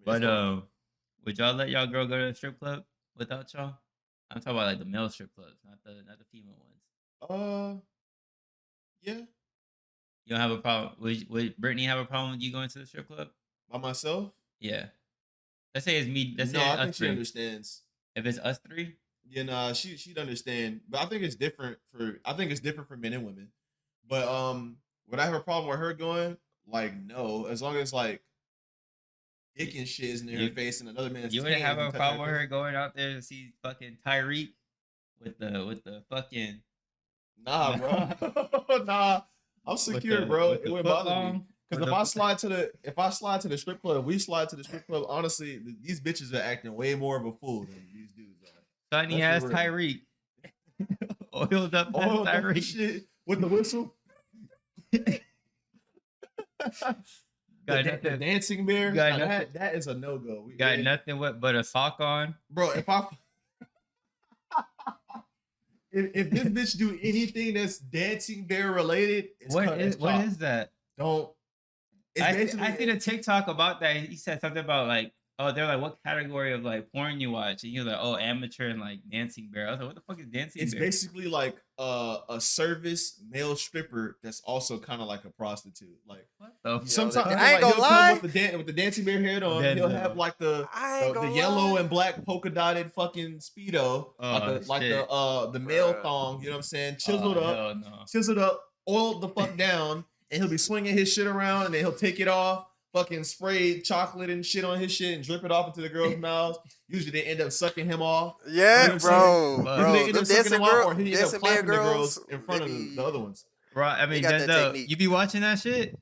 I mean, would y'all let y'all girl go to a strip club without y'all? I'm talking about like the male strip clubs, not the female ones. Yeah. You don't have a problem? Would Brittany have a problem with you going to the strip club by myself? Yeah. Let's say it's me. No, I think she understands. If it's us three. Yeah, nah, she'd understand. But I think it's different for men and women. But would I have a problem with her going? Like, no. As long as like dick and shit isn't in her face and another man's. You wouldn't have a problem with her going out there to see fucking Tyreek with the fucking. Nah, bro. Nah. I'm secure, bro. It wouldn't bother me. Because if I slide to the strip club, we slide to the strip club, honestly, these bitches are acting way more of a fool than these dudes are. Tiny ass Tyreek. Oiled up Tyreek. Shit with the whistle. the dancing bear. That is a no-go. Got nothing but a sock on. Bro, if this bitch do anything that's dancing bear related, what is that? Don't. I seen a TikTok about that. He said something about like, oh, they're like, what category of like porn you watch? And you're like, oh, amateur and like dancing bear. I was like, what the fuck is dancing bear? It's basically like a service male stripper that's also kind of like a prostitute. Like sometimes I ain't gonna lie, with the dancing bear head on, he'll have like the yellow and black polka dotted fucking speedo, the male thong. You know what I'm saying? Chiseled up, oiled the fuck down. And he'll be swinging his shit around, and then he'll take it off, fucking spray chocolate and shit on his shit, and drip it off into the girls' mouths. Usually, they end up sucking him off. Yeah, you know bro. They end up sucking him off, or he end up clapping the girls in front of the other ones. Right? I mean, you be watching that shit?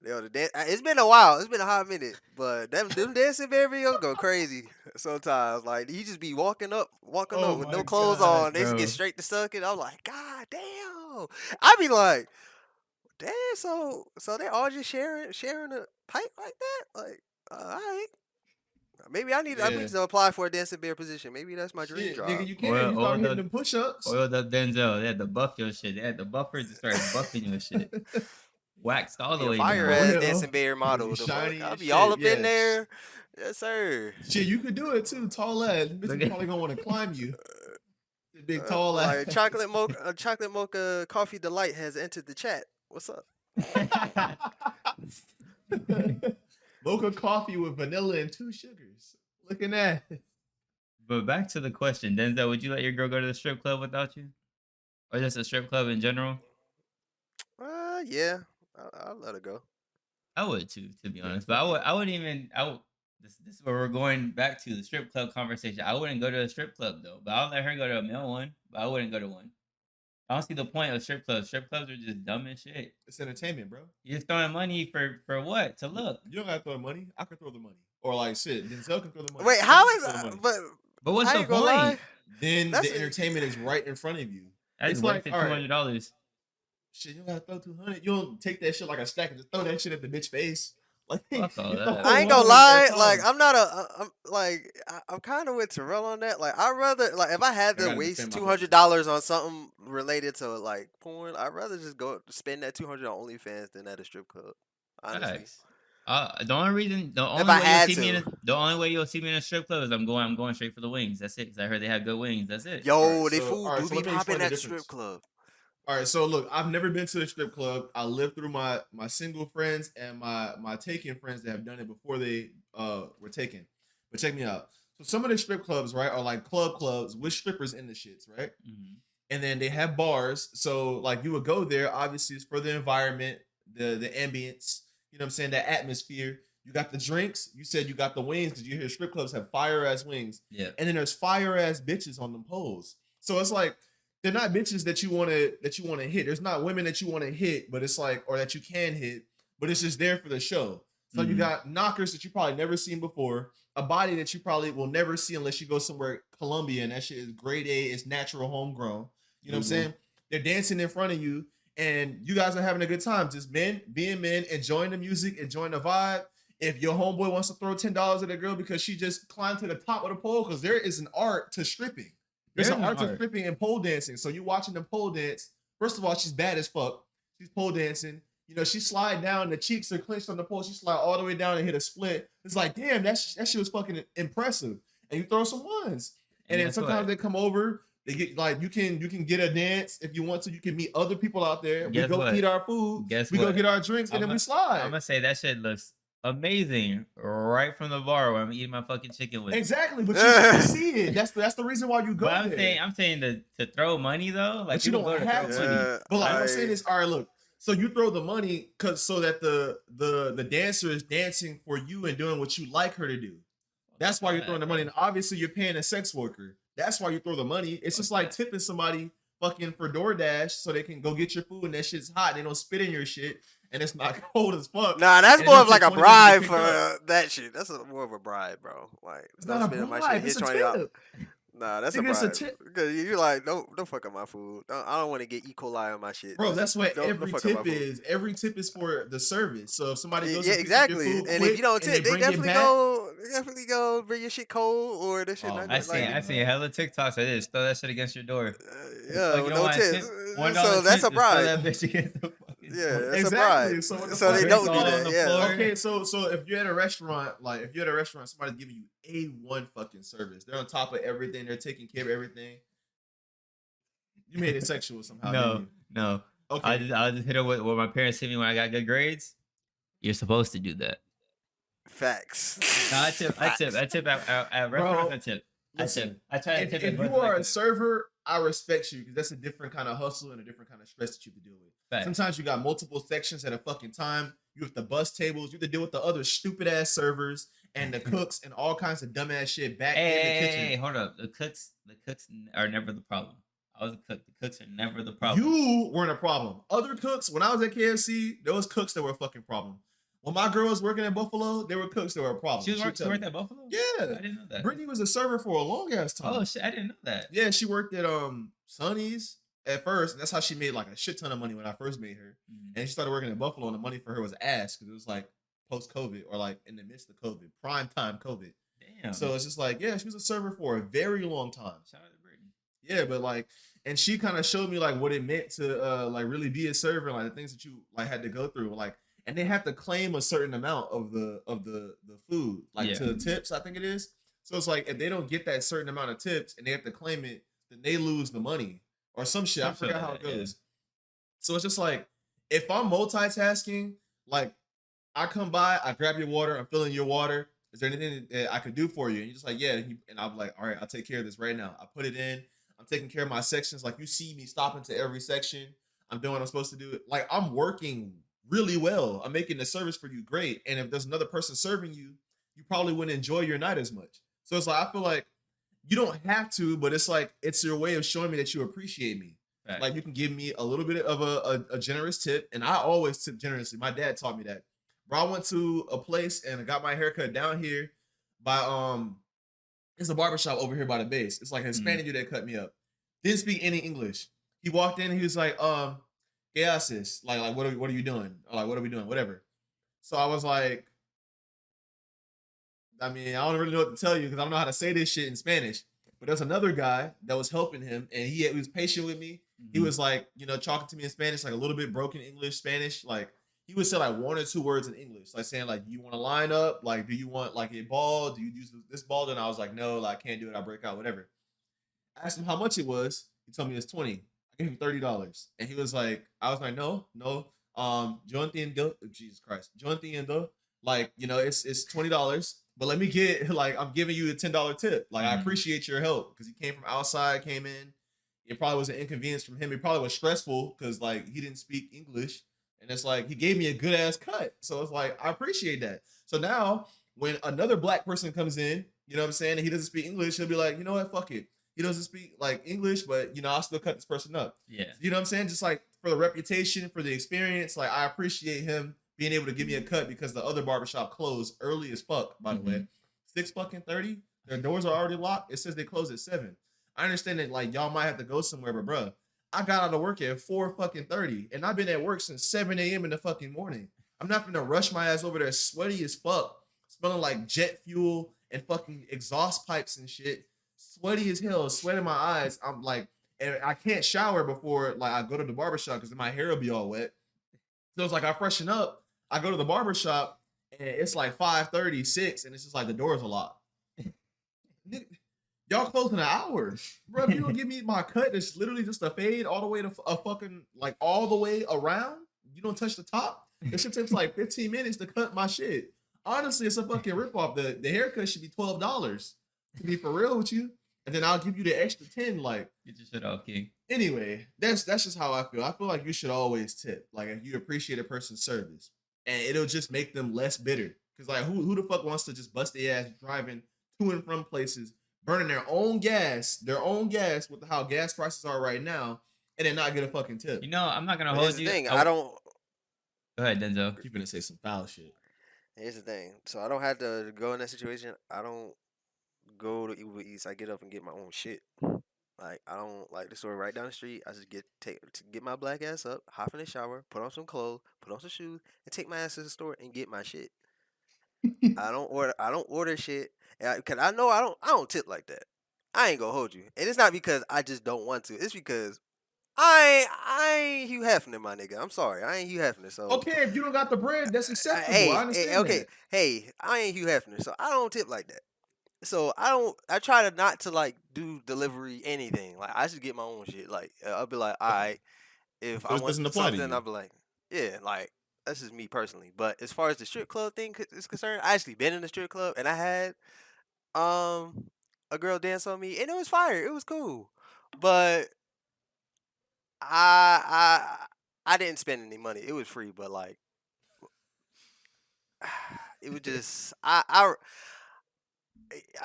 Yo, it's been a while. It's been a hot minute, but them dancing bear videos go crazy sometimes. Like he just be walking up with no clothes on. They just get straight to sucking. I'm like, God damn. I be like. Damn, so they all just sharing a pipe like that? Like, all right. Maybe I need to apply for a dancing bear position. Maybe that's my dream job. Nigga, you can't start hitting them push-ups. Oiled up Denzel. They had to buff your shit. They had the buffers to start buffing your shit. Waxed all the way down. Fire ass dancing bear model. I'll be all up in there. Yes, sir. Shit, you could do it too. Tall ass. Bitch probably gonna want to climb you. Big tall ass. Chocolate mocha coffee delight has entered the chat. What's up? Mocha coffee with vanilla and 2 sugars. Looking at it. But back to the question, Denzel, would you let your girl go to the strip club without you? Or just a strip club in general? Yeah. I'll let her go. I would too, to be honest. But I wouldn't even this is where we're going back to the strip club conversation. I wouldn't go to a strip club though. But I'll let her go to a male one, but I wouldn't go to one. I don't see the point of strip clubs. Strip clubs are just dumb as shit. It's entertainment, bro. You're throwing money for what? To look. You don't gotta throw money. I can throw the money. Or like shit, Denzel can throw the money. Wait, how is that? But what's the point? Then the entertainment is right in front of you. It's like $200. Shit, you don't gotta throw 200. You don't take that shit like a stack and just throw that shit at the bitch face. Like, I ain't gonna lie, like I'm kind of with Terrell on that. Like I'd rather, like if I had to waste $200 on something related to like porn, I'd rather just go spend that $200 on OnlyFans than at a strip club. Honestly. The only way you'll see me in a strip club is I'm going straight for the wings. That's it. Because I heard they have good wings. That's it. Yo, they food do be popping at the strip club. All right, so look, I've never been to a strip club. I lived through my single friends and my taken friends that have done it before they were taken. But check me out. So some of the strip clubs, right, are like clubs with strippers in the shits, right? Mm-hmm. and then they have bars. So like you would go there, obviously it's for the environment, the ambience, you know what I'm saying, that atmosphere. You got the drinks. You said you got the wings because you hear strip clubs have fire ass wings. Yeah. And then there's fire ass bitches on them poles. So it's like they're not bitches that you want to hit. There's not women that you want to hit, but it's like, or that you can hit, but it's just there for the show. So you got knockers that you probably never seen before, a body that you probably will never see unless you go somewhere Colombia, and that shit is grade A, it's natural homegrown. You know what I'm saying? They're dancing in front of you, and you guys are having a good time. Just men being men, enjoying the music, enjoying the vibe. If your homeboy wants to throw $10 at a girl because she just climbed to the top of the pole, because there is an art to stripping. There's an art to stripping and pole dancing. So you watching them pole dance. First of all, she's bad as fuck. She's pole dancing. You know, she slide down, the cheeks are clenched on the pole. She slide all the way down and hit a split. It's like, damn, that shit was fucking impressive. And you throw some ones. And then sometimes they come over. They get like, you can get a dance if you want to. You can meet other people out there. We go eat our food. We go get our drinks, and then we slide. I'm gonna say that shit looks amazing right from the bar where I'm eating my fucking chicken with. Exactly, but you can see it. That's the reason why you go there. I'm saying to throw money though. Like but you don't have money. But like I'm saying is, all right, look. So you throw the money so that the dancer is dancing for you and doing what you like her to do. That's why you're throwing the money. And obviously you're paying a sex worker. That's why you throw the money. It's just like tipping somebody fucking for DoorDash so they can go get your food and that shit's hot and they don't spit in your shit and it's not cold as fuck. Nah, that's more of like a bribe for that shit. That's more of a bribe, bro. Like, it's not a bribe. It's a tip. Nah, that's a bribe. Because you're like, don't fuck up my food. I don't want to get E. coli on my shit. Bro, that's what every tip is. Every tip is for the service. So if somebody goes, exactly. Your food and if you don't tip, they definitely go bring your shit cold or that shit. I seen hella TikToks. I just throw that shit against your door. No tips. So that's a bribe. Yeah, that's a bribe. So they don't do that. Yeah. Okay, so if you're at a restaurant, somebody's giving you A1 fucking service. They're on top of everything. They're taking care of everything. You made it sexual somehow. No. Okay. I'll just hit it with what my parents hit me when I got good grades. You're supposed to do that. Facts. No, I tip at restaurants. I tip. Listen, I try to tip. If you are a server, I respect you because that's a different kind of hustle and a different kind of stress that you have to deal with. Fact. Sometimes you got multiple sections at a fucking time. You have to bust tables. You have to deal with the other stupid ass servers and the cooks and all kinds of dumbass shit back in the kitchen. Hey, hold up. The cooks are never the problem. I was a cook. The cooks are never the problem. You weren't a problem. Other cooks, when I was at KFC, there was cooks that were a fucking problem. When my girl was working at Buffalo, there were cooks that were a problem. She worked at Buffalo? Yeah. I didn't know that. Brittany was a server for a long ass time. Oh shit, I didn't know that. Yeah, she worked at Sonny's at first, and that's how she made like a shit ton of money when I first made her. And she started working at Buffalo, and the money for her was ass because it was like post-COVID or like in the midst of COVID, prime time COVID. Damn. So it's just like, yeah, she was a server for a very long time. Shout out to Brittany. Yeah, but like, and she kind of showed me like what it meant to like really be a server, like the things that you like had to go through, like. And they have to claim a certain amount of the food, like to the tips, I think it is. So it's like if they don't get that certain amount of tips and they have to claim it, then they lose the money or some shit. I forgot how it goes. So it's just like if I'm multitasking, like I come by, I grab your water, I'm filling your water. Is there anything that I could do for you? And you're just like, yeah. And I'm like, all right, I'll take care of this right now. I put it in. I'm taking care of my sections. Like you see me stopping to every section. I'm doing what I'm supposed to do. Like I'm working really well. I'm making the service for you great. And if there's another person serving you, you probably wouldn't enjoy your night as much. So it's like, I feel like you don't have to, but it's like, it's your way of showing me that you appreciate me. Right. Like you can give me a little bit of a generous tip. And I always tip generously. My dad taught me that. Bro, I went to a place and I got my haircut down here by, it's a barbershop over here by the base. It's like a Hispanic dude that cut me up. Didn't speak any English. He walked in and he was like, ¿qué haces? Like what are you doing? Or like, what are we doing? Whatever. So I was like, I mean, I don't really know what to tell you because I don't know how to say this shit in Spanish. But there's another guy that was helping him and he was patient with me. He was like, talking to me in Spanish, like a little bit broken English, Spanish. Like he would say like one or two words in English, like saying like, do you want to line up? Like, do you want like a ball? Do you use this ball? And I was like, no, like, I can't do it. I break out, whatever. I asked him how much it was. He told me it was 20. I gave him $30. And he was like, I was like, no. Yo entiendo. Jesus Christ. Yo entiendo. Like, it's $20, but let me get, like, I'm giving you a $10 tip. Like, I appreciate your help because he came from outside, came in, It probably was an inconvenience from him. It probably was stressful because like he didn't speak English, and it's like he gave me a good ass cut. So it's like I appreciate that. So now when another black person comes in, you know what I'm saying, and he doesn't speak English, he'll be like, you know what, fuck it. He doesn't speak like English, but you know, I'll still cut this person up. Yeah. You know what I'm saying? Just like for the reputation, for the experience, like I appreciate him being able to give me a cut because the other barbershop closed early as fuck, by the way. 6:30. Their doors are already locked. It says they close at 7. I understand that like y'all might have to go somewhere, but bruh, I got out of work at 4:30, and I've been at work since 7 a.m. in the fucking morning. I'm not gonna rush my ass over there sweaty as fuck, smelling like jet fuel and fucking exhaust pipes and shit. Sweaty as hell, sweat in my eyes. I'm like, and I can't shower before like I go to the barbershop because my hair will be all wet. So it's like I freshen up, I go to the barbershop, and it's like 5:36, and it's just like the doors are locked. Y'all close in an hour, bro. If you don't give me my cut, it's literally just a fade all the way to a fucking like all the way around. You don't touch the top. This shit takes like 15 minutes to cut my shit. Honestly, it's a fucking ripoff. The haircut should be $12. To be for real with you, and then I'll give you the extra 10. Like, get your shit off, King. Anyway, that's just how I feel. I feel like you should always tip. Like if you appreciate a person's service, and it'll just make them less bitter. Cause like who the fuck wants to just bust their ass driving to and from places, burning their own gas with how gas prices are right now, and then not get a fucking tip. You know, I'm not gonna hold you. Thing, I don't. Go ahead, Denzel. You're gonna say some foul shit. Here's the thing. So I don't have to go in that situation. I don't go to Uber Eats. I get up and get my own shit. Like I don't like the store right down the street. I just get my black ass up, hop in the shower, put on some clothes, put on some shoes, and take my ass to the store and get my shit. I don't order shit, cause I know I don't tip like that. I ain't gonna hold you, and it's not because I just don't want to. It's because I ain't Hugh Hefner, my nigga. I'm sorry, I ain't Hugh Hefner. So okay, if you don't got the bread, that's acceptable. I understand. Okay, that. Hey, I ain't Hugh Hefner, so I don't tip like that. So I try to not to like do delivery anything. Like I just get my own shit. Like I'll be like, all right, if I want something, I'll be like, yeah, like that's just me personally. But as far as the strip club thing is concerned, I actually been in the strip club and I had a girl dance on me and it was fire. It was cool, but I didn't spend any money. It was free, but like it was just I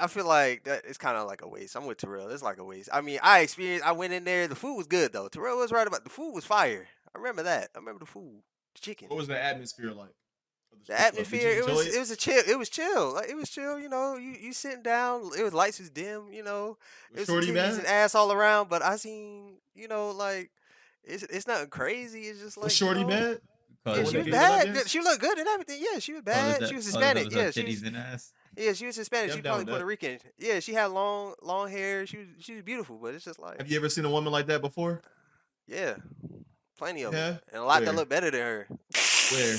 feel like that it's kind of like a waste. I'm with Terrell. It's like a waste. I mean, I went in there. The food was good though. Terrell was right about the food was fire. I remember that. I remember the food, the chicken. What was the atmosphere like? The atmosphere, it was a chill. It was chill. Like it was chill. You know, you sitting down. It was lights was dim. You know, it was Shorty titties and ass all around. But I seen, you know, like it's nothing crazy. It's just like was Shorty bad? Yeah, she was bad. She looked good and everything. Yeah, she was bad. She was Hispanic. Yeah, she was. And ass. Yeah, she was Hispanic. She was probably Puerto Rican. Yeah, she had long hair. She was beautiful, but it's just like. Have you ever seen a woman like that before? Yeah, plenty of them, and a lot that look better than her. Where?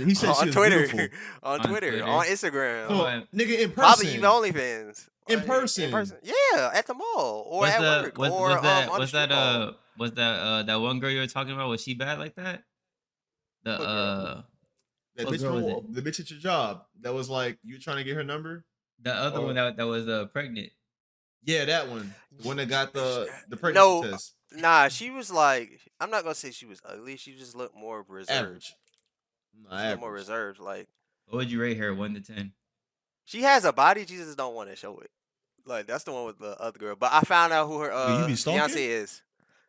He said on she Twitter, was beautiful. on Twitter, on Instagram, nigga in person, probably even OnlyFans. In person, yeah, at the mall or at work or was that one girl you were talking about? Was she bad like that? That bitch, the bitch at your job that was like you trying to get her number. The other one that was pregnant. Yeah, that one. The one that got the pregnancy test. Nah, she was like, I'm not gonna say she was ugly. She just looked more reserved. Average. More reserved. Like, what would you rate her 1 to 10? She has a body. She just don't want to show it. Like that's the one with the other girl. But I found out who her Beyonce is.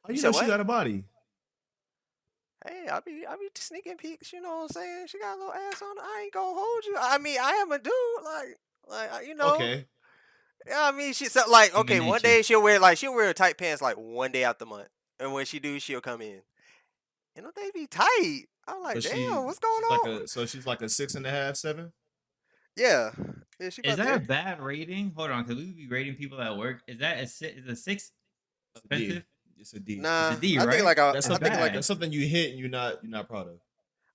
Oh, you know she got a body. Hey, I be sneaking peeks. You know what I'm saying? She got a little ass on her. I ain't gonna hold you. I mean, I am a dude. Like you know. Okay. Yeah, I mean, she's like, okay, one day she'll wear tight pants like one day out the month, and when she do, she'll come in, and don't they be tight? I'm like, damn, what's going on? So she's like a 6.5, 7. Yeah. Is that a bad rating? Hold on, because we be rating people at work. Is a 6 offensive? It's a D. Nah, it's a D, right? I think like that's something you hit and you're not proud of.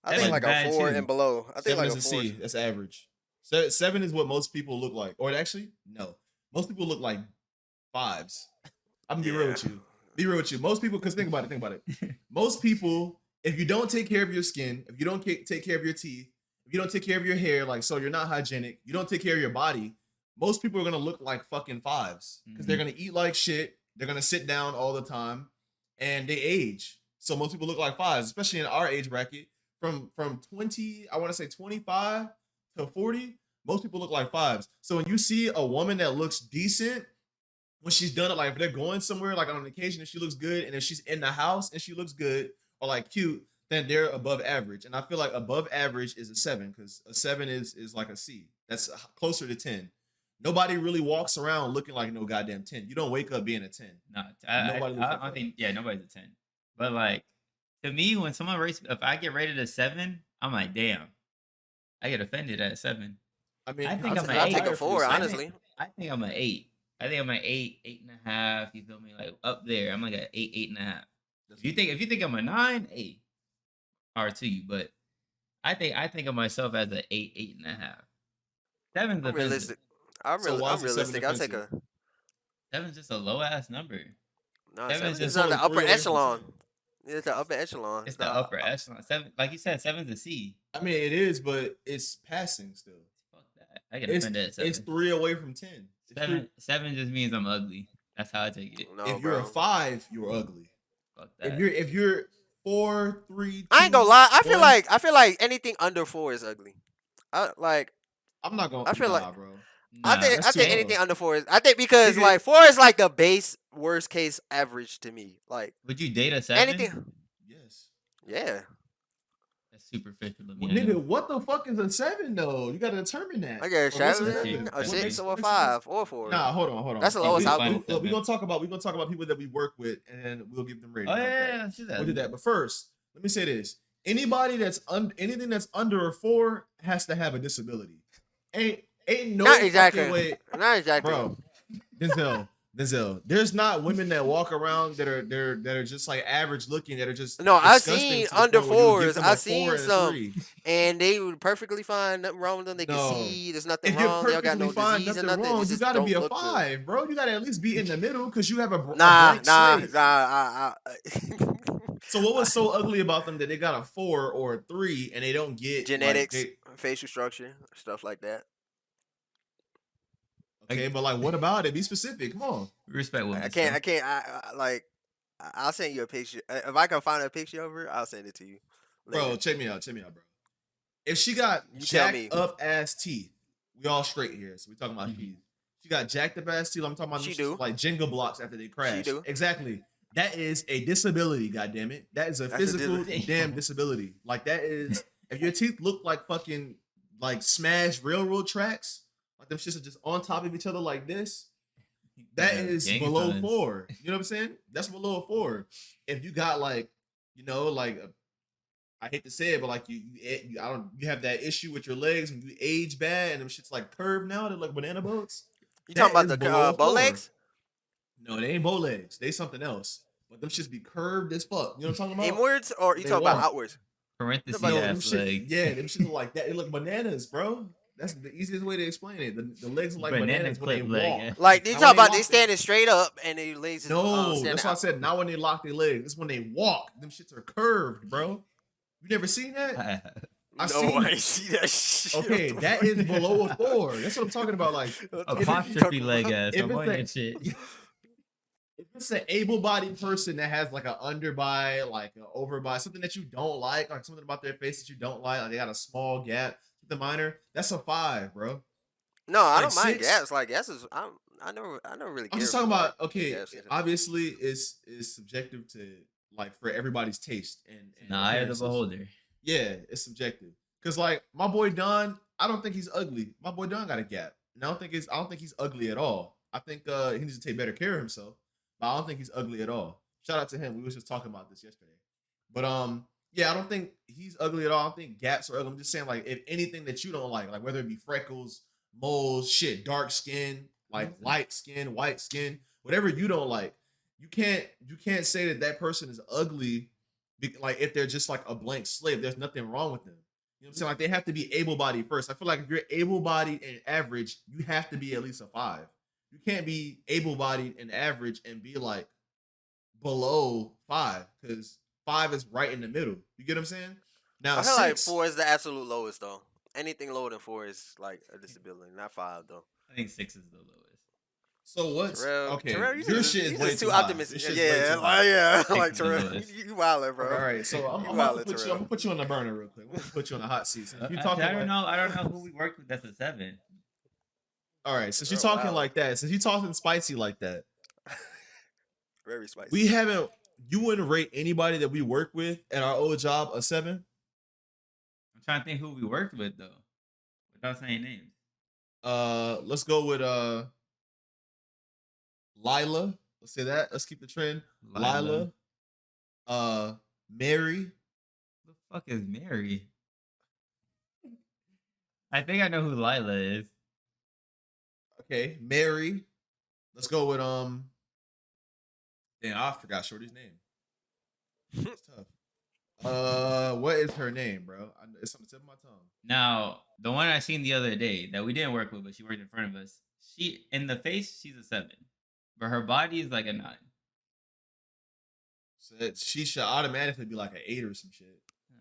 I think like a 4 and below. I think 7 like is a C. That's average. 7 is what most people look like, or actually, no. Most people look like 5s. I'm gonna be real with you. Be real with you. Most people, because think about it. Most people, if you don't take care of your skin, if you don't take care of your teeth, if you don't take care of your hair, like so you're not hygienic, you don't take care of your body, most people are gonna look like fucking 5s. Because they're gonna eat like shit, They're gonna sit down all the time, and they age. So most people look like fives, especially in our age bracket. From 20, I want to say 25 to 40, most people look like fives. So when you see a woman that looks decent, when she's done it, like if they're going somewhere, like on an occasion, and she looks good, and if she's in the house and she looks good or like cute, then they're above average. And I feel like above average is a 7 because a 7 is like a C. That's closer to 10. Nobody really walks around looking like no goddamn 10. You don't wake up being a 10. No, Nobody looks like I that. think nobody's a 10. But like to me, when someone rates, if I get rated a 7, I'm like, damn, I get offended at 7. I mean, I think I'm an I'll 8. take a 4, honestly. I think I'm an 8. I think I'm an 8, 8.5. You feel me? Like up there, I'm like an 8, 8.5. If you think I'm a 9, 8, hard to you. But I think of myself as an 8, 8.5. 7's I'm realistic. I'm realistic. I'll take a. 7's just a low ass number. No, 7's it's just on the upper 3 away from echelon. 10. It's the upper echelon. It's the upper echelon. 7, like you said, 7's a C. I mean, it is, but it's passing still. Fuck that. I get offended at 7. It's 3 away from 10. 7 just means I'm ugly. That's how I take it. No, if you're a 5, you're ugly. Fuck that. If you're 4, 3, 2, I ain't gonna lie. I 1, feel like anything under 4 is ugly. I'm not gonna. I feel like- bro. I that's think too anything low. under 4 is. I think because Nigga. like 4 is like the base worst case average to me. Like Would you date a 7? anything. Yes. Yeah, That's superficial of me. Well, I nigga, know. what the fuck is a 7 though? You gotta determine that. I get a Or what's 7, a What 6, makes- or a what makes- 5, or 4. Nah, hold on. That's the lowest I'll I'll do. do. We're gonna talk about people that we work with, and we'll give them ratings. Oh like that. yeah, let's do that. We'll do that. But first, let me say this: anybody that's anything that's under a 4 has to have a disability. Ain't no Not exactly. fucking way, Not exactly. bro. Denzel. There's not women that walk around that are just like average looking, that are just No, I've disgusting seen to the under point where you would give 4s. them a I've 4 seen and a some, 3. and they would perfectly fine. Nothing wrong with them. They can No. see. There's nothing If you're wrong. They don't got perfectly no fine, disease or nothing nothing. wrong, They you just gotta don't be a look good. 5, bro. You gotta at least be in the middle because you have a Nah. blank slate. So what was so ugly about them that they got a 4 or a 3 and they don't get Genetics, Like, facial structure, stuff like that. okay, but like, what about it? Be specific. Come on. Respect women. I can't. I'll send you a picture. If I can find a picture of her, I'll send it to you. Bro, later. check me out, bro. If she got You tell jacked me. up ass teeth, we all straight here, so we talking about teeth. She got jacked up ass teeth. I'm talking about She them shits do. like Jenga blocks after they crash. do. Exactly. That is a disability. God damn it. That is a That's a physical disability. damn disability. Like that is if your teeth look like fucking like smashed railroad tracks, like them shits are just on top of each other like this. That is gang below signs. 4. You know what I'm saying? That's below a 4. If you got like, I hate to say it, but like you have that issue with your legs and you age bad and them shit's like curved now. They're like banana boats. You That talking about is the below bow 4. legs? No, they ain't bow legs. They something else. But them shits be curved as fuck. You know what I'm talking about? Inwards or you They talking about walk. outwards? Parentheses No, them ass shit, leg. yeah, them shit look like that. They look bananas, bro. That's the easiest way to explain it. The legs are like Banana bananas when they clip leg, walk. yeah. Like you Now, talking when they about they walk, standing straight up and their legs is No, standing that's why I out. said not when they lock their legs. It's when they walk. Them shits are curved, bro. You never seen that? I No, seen I it. ain't see that shit. Okay, What the that fuck? is below a 4. That's what I'm talking about. Like, What the A fuck you apostrophe talking leg about? ass. if I'm it's on a- that shit. if it's an able-bodied person that has like an underbite, like an overbite, something that you don't like something about their face that you don't like they got a small gap, something minor, that's a 5, bro. No, I Like don't mind 6? gas. Like gas is I never really care. I'm just talking about like, okay. gas and- Obviously, is subjective to like for everybody's taste and The eye of the appearances. beholder. Yeah, it's subjective. Cause like my boy Don, I don't think he's ugly. My boy Don got a gap, and I don't think he's ugly at all. I think he needs to take better care of himself, but I don't think he's ugly at all. Shout out to him. We was just talking about this yesterday, but yeah, I don't think he's ugly at all. I don't think gaps are ugly. I'm just saying like if anything that you don't like whether it be freckles, moles, shit, dark skin, like light skin, white skin, whatever you don't like, you can't say that person is ugly. Like if they're just like a blank slate, there's nothing wrong with them. You know what I'm saying? Like they have to be able-bodied first. I feel like if you're able-bodied and average, you have to be at least a 5. You can't be able-bodied and average and be like below 5 because 5 is right in the middle. You get what I'm saying? Now I feel like 6, 4 is the absolute lowest though. Anything lower than 4 is like a disability, not 5 though. I think 6 is the lowest. So what's okay? Terrell, Your shit is way too too high. optimistic. Your shit's way Yeah, too high. like Terrell, you wildin', bro. All right, so I'm about to put you. I'm gonna put you on the burner real quick. I'm gonna put you on the hot seat. Since you're talking. I don't know. I don't know who we worked with. That's a 7. All right, since you're talking like that, since you're talking spicy like that, very spicy. We haven't. You wouldn't rate anybody that we work with at our old job a 7. I'm trying to think who we worked with though, without saying names. Let's go with Lila. Let's say that. Let's keep the trend. Lila. Mary. Who the fuck is Mary? I think I know who Lila is. Okay, Mary. Let's go with Damn, I forgot Shorty's name. It's tough. What is her name, bro? It's on the tip of my tongue. Now, the one I seen the other day that we didn't work with, but she worked in front of us. She in the face, she's a 7, but her body is like a 9. So she should automatically be like an 8 or some shit.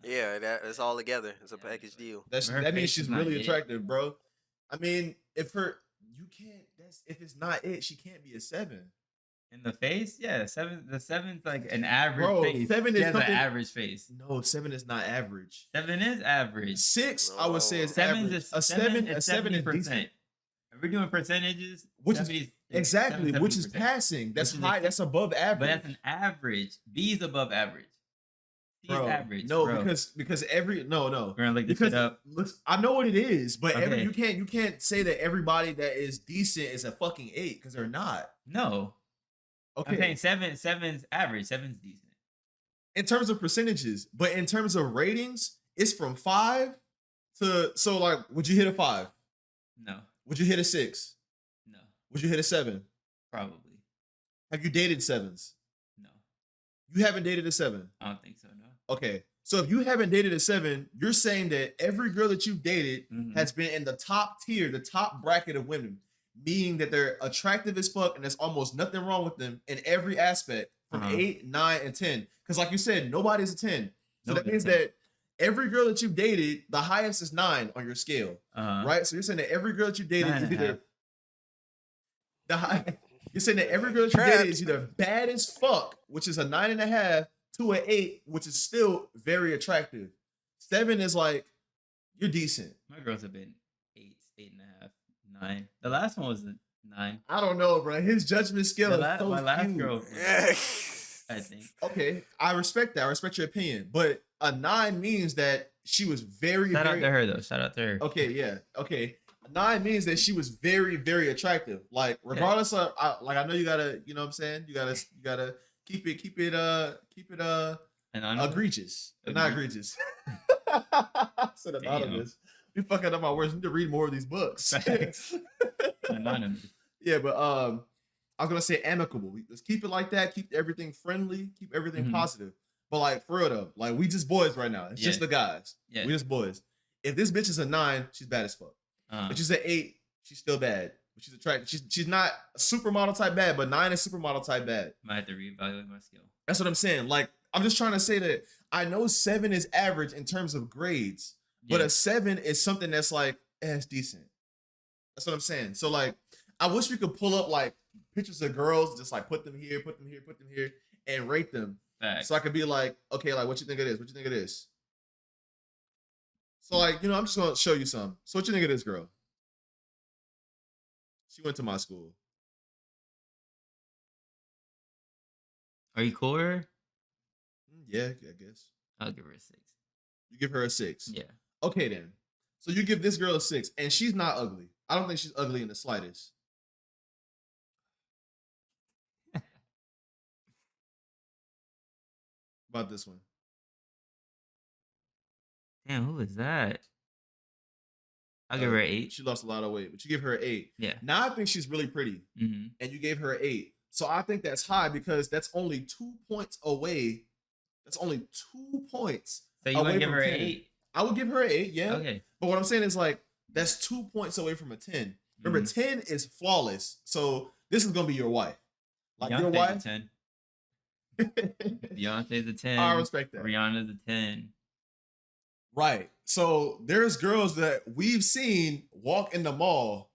Yeah, that's all together. It's a package deal. That means she's really attractive, bro. I mean, if it's not it, she can't be a 7. In the face, yeah, the 7's like an average face. 7 is an average face. No, 7 is not average. 7 is average. 6, I would say, is 7 average. is a 7 is 70%. decent. If we're doing percentages, which is exactly, which is passing. That's high. That's above average. But that's an average. B is above average. C is average. No, bro. because every no. We're gonna look this shit up. I know what it is, but Okay. you can't say that everybody that is decent is a fucking 8 because they're not. No. Okay. I'm saying 7's average. 7's decent. In terms of percentages, but in terms of ratings, it's from 5 to like, would you hit a 5? No. Would you hit a 6? No. Would you hit a 7? Probably. Have you dated 7s? No. You haven't dated a 7? I don't think so, no. Okay. So if you haven't dated a 7, you're saying that every girl that you've dated has been in the top tier, the top bracket of women, meaning that they're attractive as fuck and there's almost nothing wrong with them in every aspect from 8, 9, and 10. Because like you said, nobody's a 10. So that means that every girl that you've dated, the highest is 9 on your scale, right? So you're saying that every girl that you dated is either you're saying that every girl that you dated is either bad as fuck, which is a 9.5, to an 8, which is still very attractive. 7 is like you're decent. My girls have been 8, 8.5, 9. The last one was a 9. I don't know, bro. His judgment scale is so my last skewed. girl, I think. Okay, I respect that. I respect your opinion, but a 9 means that she was very. Shout out to her though. Shout out to her. Okay, yeah. Okay, a 9 means that she was very, very attractive. Like regardless of, I know you gotta, you know what I'm saying. You gotta keep it egregious, not egregious. I said anonymous. You fucking up my words. I need to read more of these books. Anonymous. Yeah, but I was gonna say amicable. Let's keep it like that. Keep everything friendly. Keep everything positive. But like for real though, like we just boys right now. It's just the guys. Yeah. We just boys. If this bitch is a 9, she's bad as fuck. If she's an 8, she's still bad. But she's attractive. She's not a supermodel type bad, but 9 is supermodel type bad. Might have to reevaluate my skill. That's what I'm saying. Like I'm just trying to say that I know 7 is average in terms of grades, but a 7 is something that's like it's decent. That's what I'm saying. So like I wish we could pull up like pictures of girls, just like put them here, and rate them. So I could be like, okay, like what you think it is? What you think it is? So like, I'm just gonna show you some. So what you think of this girl? She went to my school. Are you cool with her? Yeah, I guess. I'll give her a 6. You give her a 6? Yeah. Okay then. So you give this girl a 6, and she's not ugly. I don't think she's ugly in the slightest. About this one. Damn, who is that? I'll give her an 8. She lost a lot of weight, but you give her an 8. Yeah. Now I think she's really pretty, and you gave her an 8. So I think that's high because that's only 2 points away. That's only 2 points. So you want to give her an 8? I would give her an 8, yeah. Okay. But what I'm saying is like that's 2 points away from a 10. Remember, 10 is flawless. So this is gonna be your wife. Like Beyonce's your wife. A 10. Beyonce's a 10. I respect that. Rihanna's a 10. Right. So there's girls that we've seen walk in the mall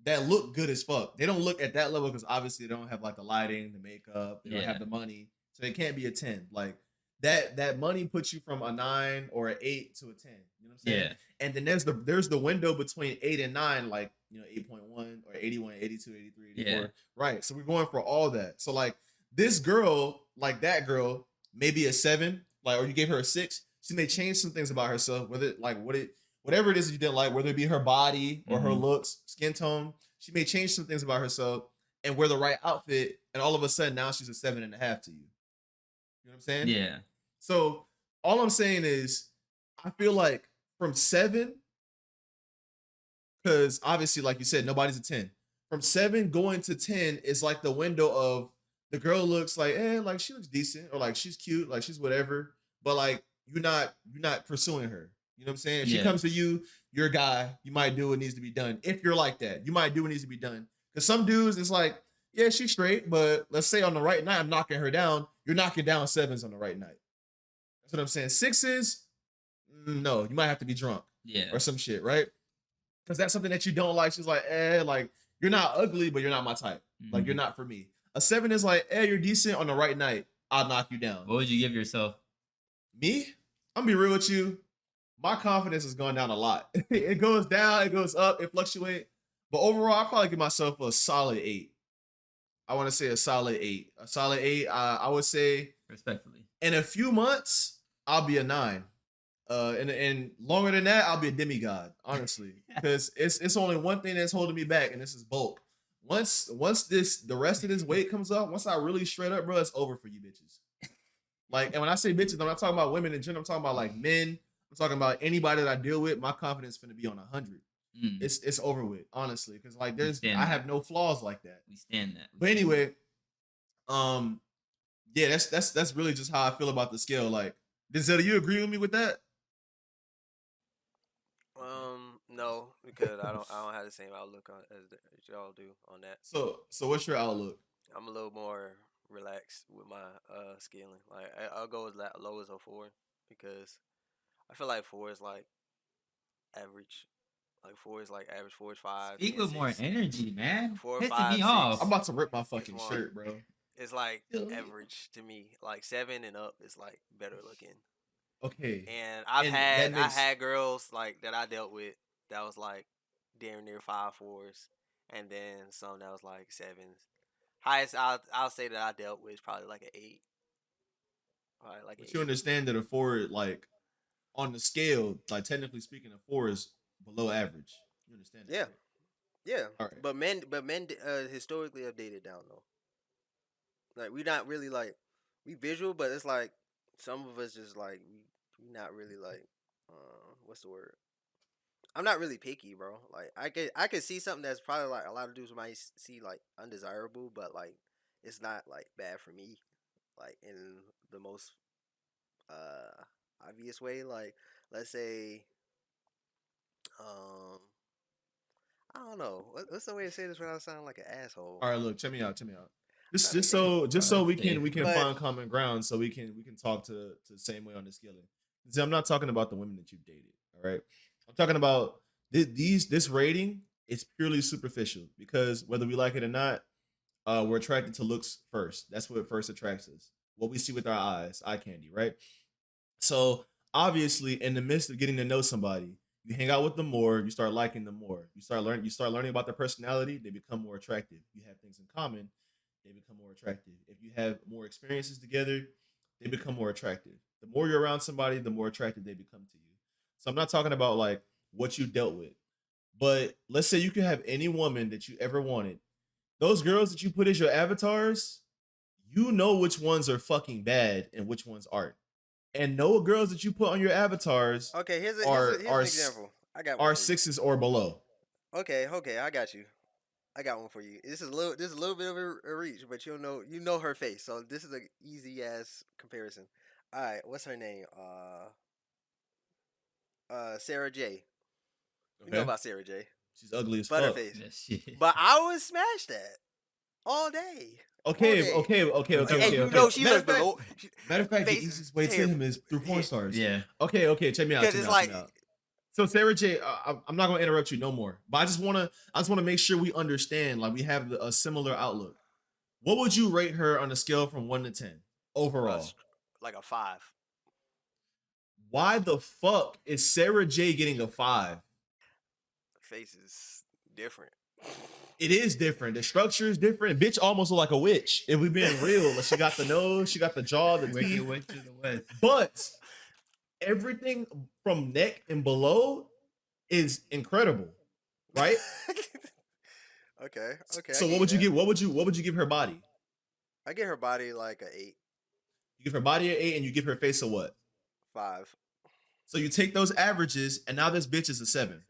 that look good as fuck. They don't look at that level because obviously they don't have like the lighting, the makeup, they don't have the money, so it can't be a 10. Like that money puts you from a 9 or an 8 to a 10. You know what I'm saying? Yeah. And then there's the window between 8 and 9, like 8.1 or 81, 82, 83, 84. Yeah. Right. So we're going for all that. So like this girl, like that girl, maybe a 7, like, or you gave her a 6. She may change some things about herself, whatever it is that you didn't like, whether it be her body or her looks, skin tone. She may change some things about herself and wear the right outfit, and all of a sudden now she's a 7.5 to you. You know what I'm saying? Yeah. So all I'm saying is, I feel like from 7, because obviously, like you said, nobody's a 10. From 7 going to 10 is like the window of the girl looks like, like she looks decent, or like she's cute, like she's whatever, but like you're not pursuing her. You know what I'm saying? If she comes to you, you're a guy, you might do what needs to be done. If you're like that, you might do what needs to be done. Because some dudes, it's like, yeah, she's straight, but let's say on the right night, I'm knocking her down. You're knocking down 7s on the right night. That's what I'm saying. 6s, no, you might have to be drunk. Yeah. Or some shit, right? Because that's something that you don't like. She's like, like, you're not ugly, but you're not my type. Like, you're not for me. A 7 is like, you're decent on the right night. I'll knock you down. What would you give yourself? Me? I'm gonna be real with you. My confidence has gone down a lot. It goes down, it goes up, it fluctuates. But overall, I'll probably give myself a solid 8. I want to say a solid 8. A solid 8, I would say. Respectfully. In a few months, I'll be a 9. And longer than that, I'll be a demigod, honestly. Because it's only one thing that's holding me back, and this is bulk. Once the rest of this weight comes up, once I really shred up, bro, it's over for you bitches. Like, and when I say bitches, I'm not talking about women in general. I'm talking about like men. I'm talking about anybody that I deal with. My confidence is going to be on 100. It's over with, honestly, because like I have no flaws like that. We stand that. But anyway, yeah, that's really just how I feel about the scale. Like, Denzel, do you agree with me with that? No, because I don't have the same outlook as y'all do on that. So what's your outlook? I'm a little more relaxed with my scaling. Like I'll go as low as a 4 because I feel like 4 is like average. Like 4 is like average. 4 is 5. Speak with more energy, man. 4, Pissing 5, me 6. off. I'm about to rip my fucking shirt, bro. It's like average to me. Like 7 and up is like better looking. Okay. And I had girls like that I dealt with that was like damn near 5 4s, and then some that was like 7s. Highest I'll say that I dealt with is probably like an 8. But you understand that a 4, like on the scale, like technically speaking, a 4 is below average. You understand that? Yeah. Right? Yeah. All right. But men historically have dated down though. Like we not really like we visual, but it's like some of us just like we not really like what's the word? I'm not really picky, bro. Like I could see something that's probably like a lot of dudes might see like undesirable, but like it's not like bad for me. Like in the most obvious way, like let's say I don't know. What's the way to say this without sounding like an asshole? All right, look, check me out. Just so we can find common ground, so we can talk to the same way on the scaling. See, I'm not talking about the women that you've dated. All right, I'm talking about this rating. It's purely superficial because whether we like it or not, we're attracted to looks first. That's what first attracts us. What we see with our eyes, eye candy, right? So obviously, in the midst of getting to know somebody, you hang out with them more, you start liking them more. You start learning about their personality, they become more attractive. You have things in common, they become more attractive. If you have more experiences together, they become more attractive. The more you're around somebody, the more attractive they become to you. So I'm not talking about like what you dealt with, but let's say you could have any woman that you ever wanted. Those girls that you put as your avatars, you know which ones are fucking bad and which ones aren't. And no girls that you put on your avatars. Okay, here's an example. I got one are 6s or below. Okay, I got you. I got one for you. This is a little bit of a reach, but you know her face, so this is an easy ass comparison. All right, what's her name? Sarah J. You know about Sarah J. She's ugly as fuck. Butterface. But I would smash that all day. Okay. And you know she looks below. Matter of fact, the easiest way to him is through porn stars. Yeah. Okay. Check me out. Because it's like So Sarah J, I'm not gonna interrupt you no more, but I just wanna make sure we understand, like we have a similar outlook. What would you rate her on a scale from 1 to 10 overall? Like a 5. Why the fuck is Sarah J getting a 5? Face is different. It is different. The structure is different. Bitch almost look like a witch. If we being real, like she got the nose, she got the jaw, the Wicked teeth. Witch of the West. But everything from neck and below is incredible, right? Okay. So what would you give? What would you give her body? I give her body like a 8. You give her body an 8, and you give her face a what? 5. So you take those averages, and now this bitch is a 7.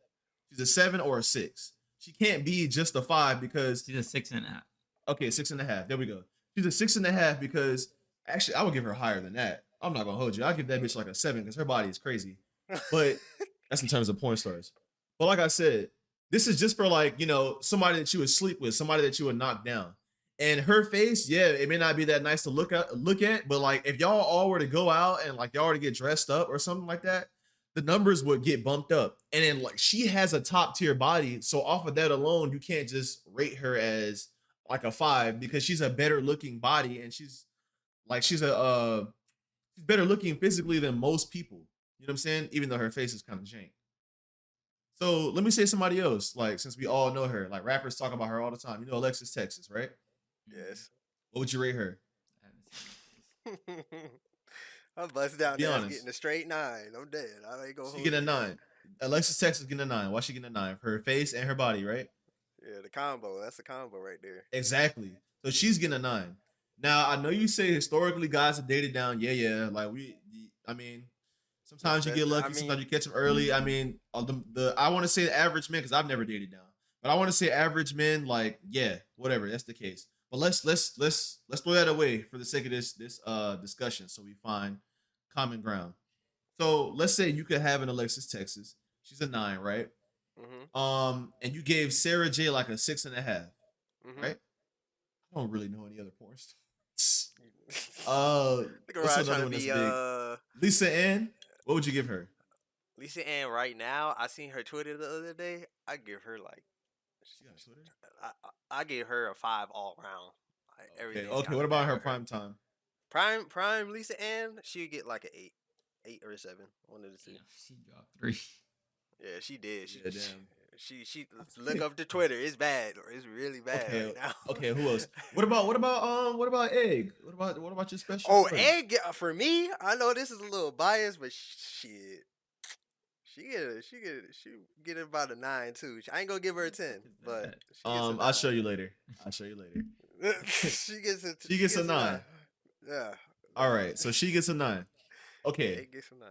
She's a 7 or a 6. She can't be just a 5 because she's a 6.5. Okay, 6.5. There we go. She's a 6.5 because actually I would give her higher than that. I'm not gonna hold you. I'll give that bitch like a 7 because her body is crazy. But that's in terms of porn stars. But like I said, this is just for like, somebody that you would sleep with, somebody that you would knock down. And her face, yeah, it may not be that nice to look at, but like if y'all all were to go out and like y'all were to get dressed up or something like that, the numbers would get bumped up. And then like she has a top tier body, so off of that alone, you can't just rate her as like a 5 because she's a better looking body and she's better looking physically than most people. You know what I'm saying? Even though her face is kind of jank. So let me say somebody else. Like since we all know her, like rappers talk about her all the time. You know Alexis Texas, right? Yes. What would you rate her? I'm busting down Be there honest. getting a straight 9. I'm dead. I ain't gonna She getting a 9. Alexis Texas getting a 9. Why she getting a 9? Her face and her body, right? Yeah, the combo. That's the combo right there. Exactly. So she's getting a 9. Now I know you say historically guys have dated down. Yeah. Like sometimes you get lucky. Sometimes you catch them early. I mean, I want to say the average man because I've never dated down, but I want to say average men. Like, yeah, whatever. That's the case. But let's throw that away for the sake of this discussion, so we find common ground. So let's say you could have an Alexis Texas. She's a 9, right? Mm-hmm. And you gave Sarah J like a 6.5, Mm-hmm. right? I don't really know any other porn stars. What's another one that's big? Lisa Ann. What would you give her? Lisa Ann right now, I seen her Twitter the other day. I give her like She got Twitter? I give her a 5 all around. Like, okay. What about her prime time? Prime Lisa Ann, she'd get like an 8 or a 7. One of the two. Yeah, she dropped 3. Yeah, she did. Damn. She look up to Twitter. It's bad. It's really bad right now. Okay, who else? What about Egg? What about your special? Oh, friend? Egg for me. I know this is a little biased, but shit, she get about a 9 too. I ain't gonna give her a 10, but I'll show you later. she gets a 9. Yeah. All right, so she gets a 9. Okay. Egg gets a 9.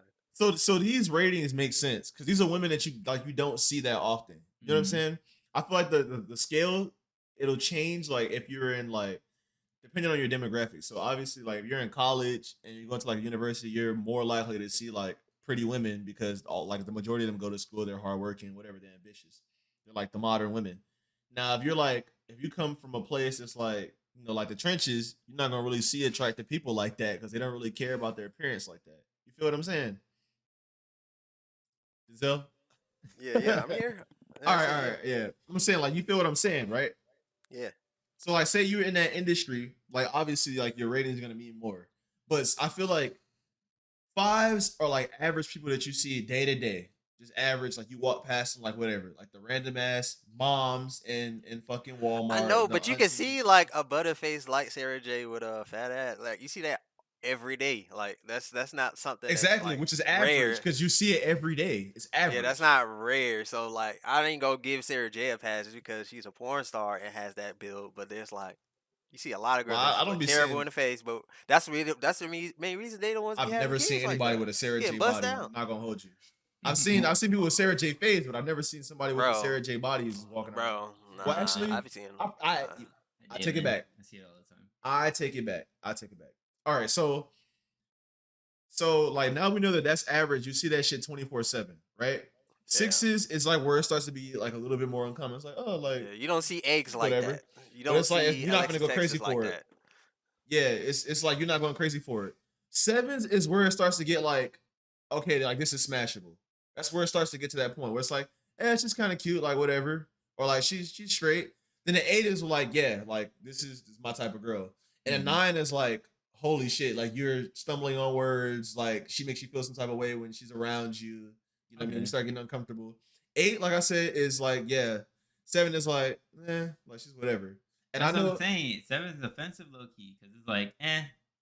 So these ratings make sense because these are women that you don't see that often. You know what I'm saying? I feel like the scale it'll change like if you're in like depending on your demographics. So obviously like if you're in college and you're going to like a university, you're more likely to see like pretty women because the majority of them go to school, they're hardworking, whatever, they're ambitious. They're like the modern women. Now if you come from a place that's like like the trenches, you're not gonna really see attractive people like that because they don't really care about their appearance like that. You feel what I'm saying? Giselle? Yeah, I'm here. All right, yeah. I'm saying, like, you feel what I'm saying, right? Yeah. So, like, say you're in that industry, like, obviously, like, your rating is gonna mean more. But I feel like 5s are like average people that you see day to day, just average. Like, you walk past them, like, whatever, like the random ass moms in fucking Walmart. I know, but you can see like a butterface like Sarah J with a fat ass. Like you see that every day. Like that's not something exactly, like, which is average because you see it every day. It's average. Yeah, that's not rare. So like, I didn't go give Sarah J a pass just because she's a porn star and has that build. But there's like, you see a lot of girls that look terrible in the face. But that's the main reason they don't want to. I've never seen anybody with a Sarah J body. I'm not gonna hold you. I've seen people with Sarah J face, but I've never seen somebody with a Sarah J body who's walking around. Nah, well, actually, I've seen. I take it back. I see it all the time. I take it back. All right, so like now we know that that's average. You see that shit 24/7, right? 6s is like where it starts to be like a little bit more uncommon. It's like, oh, like you don't see eggs like that. You don't. It's see like you're not gonna go crazy like for it. Yeah, it's like you're not going crazy for it. 7s is where it starts to get like, okay, like this is smashable. That's where it starts to get to that point where it's like, it's just kind of cute, like whatever, or like she's straight. Then the 8 is like, yeah, like this is my type of girl, and a 9 is like, holy shit, like you're stumbling on words, like she makes you feel some type of way when she's around you. You know what I mean? You start getting uncomfortable. 8, like I said, is like, yeah. 7 is like, like she's whatever. And That's I know what I'm saying. 7 is offensive low key because it's like,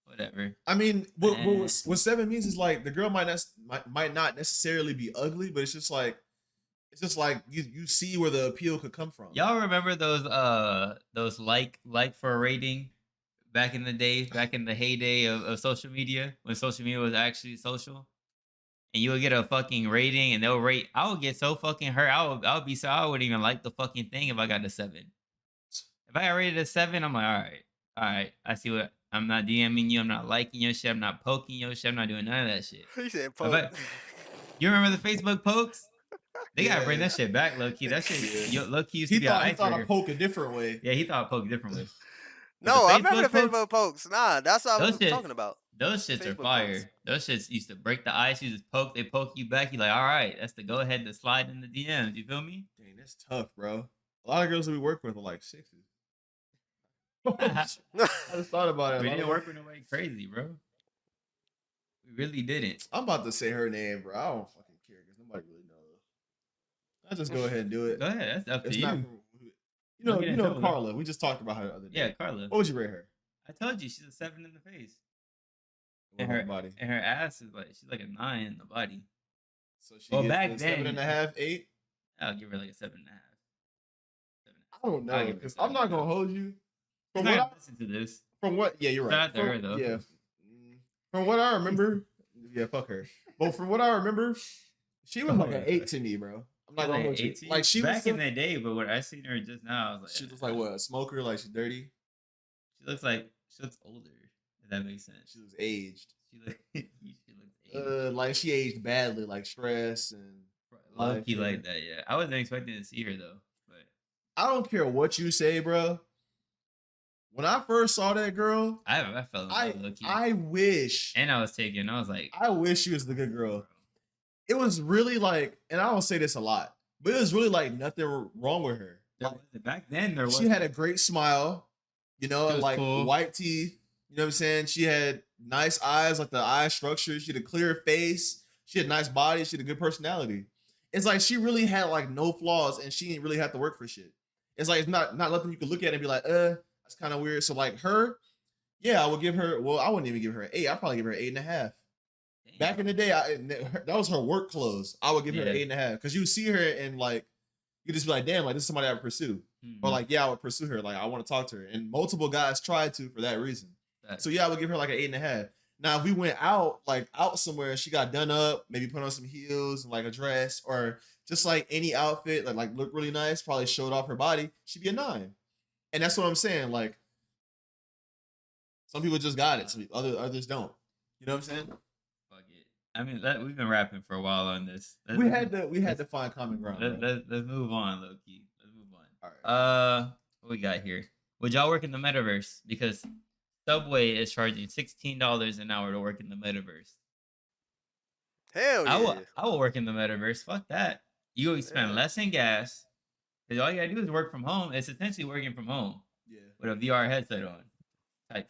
whatever. I mean, what 7 means is like the girl might not necessarily be ugly, but it's just like you see where the appeal could come from. Y'all remember those like for a rating back in the day, back in the heyday of social media, when social media was actually social? And you would get a fucking rating and they'll rate. I would get so fucking hurt. I would be so I wouldn't even like the fucking thing if I got a 7. If I got rated a 7, I'm like, all right. I see what I'm not DMing you. I'm not liking your shit. I'm not poking your shit. I'm not doing none of that shit. He said poke. You remember the Facebook pokes? They gotta bring that shit back, low key. That shit, low key used to be an icebreaker. He thought I poke a different way. Yeah, he thought I poke a different way. No, I remember the Facebook pokes. Nah, that's what I was talking about. Those shits are fire. Pokes. Those shits used to break the ice. You just poke, they poke you back. You like, all right, that's the go ahead to slide in the DMs. You feel me? Dang, that's tough, bro. A lot of girls that we work with are like 6s. I just thought about it. We didn't work with nobody crazy, bro. We really didn't. I'm about to say her name, bro. I don't fucking care because nobody really knows. I'll just go ahead and do it. Go ahead. That's up to you. You know Carla. We just talked about her the other day. Yeah, Carla. What would you rate her? I told you she's a 7 in the face. And her body. And her ass is like she's like a 9 in the body. So she back then 7.5, 8. I'll give her like a 7.5. I don't know because I'm not gonna hold you. From what I listen to this. From what? Yeah, you're right. Shout out to her though. Yeah. From what I remember, yeah, fuck her. But from what I remember, she was like an 8 to me, bro. I'm not gonna hold you. Like she back in the day, but when I seen her just now, I was like, she looks like what? A smoker? Like she's dirty? She looks older. If that makes sense. She looks aged. She looks aged. Like she aged badly, like stress and low key like that. Yeah, I wasn't expecting to see her though. But I don't care what you say, bro. When I first saw that girl, I fell in love low key. I wish, and I was taken. I was like, I wish she was the good girl. It was really like, and I don't say this a lot, but it was really like nothing wrong with her. Back then, there was. She had a great smile, you know, like cool. White teeth. You know what I'm saying? She had nice eyes, like the eye structure. She had a clear face. She had a nice body. She had a good personality. It's like she really had like no flaws, and she didn't really have to work for shit. It's like it's not nothing you can look at and be like, that's kind of weird. So like her, yeah, I would give her. Well, I wouldn't even give her an 8. I'd probably give her an 8.5. Back in the day, that was her work clothes. I would give her an 8.5 because you see her and like you just be like, damn, like this is somebody I would pursue, or like yeah, I would pursue her. Like I want to talk to her, and multiple guys tried to for that reason. So yeah, I would give her like an 8.5. Now if we went out somewhere, she got done up, maybe put on some heels and like a dress, or just like any outfit that like looked really nice, probably showed off her body, she'd be a 9. And that's what I'm saying. Like some people just got it, some others don't. You know what I'm saying? Fuck it. I mean, we've been rapping for a while on this. We had to find common ground. Let's move on, low key. Let's move on. All right. What we got here? Would y'all work in the metaverse? Because Subway is charging $16 an hour to work in the metaverse. Hell yeah. I will work in the metaverse. Fuck that. You will spend less in gas. Because all you gotta do is work from home. It's essentially working from home. Yeah. With a VR headset on.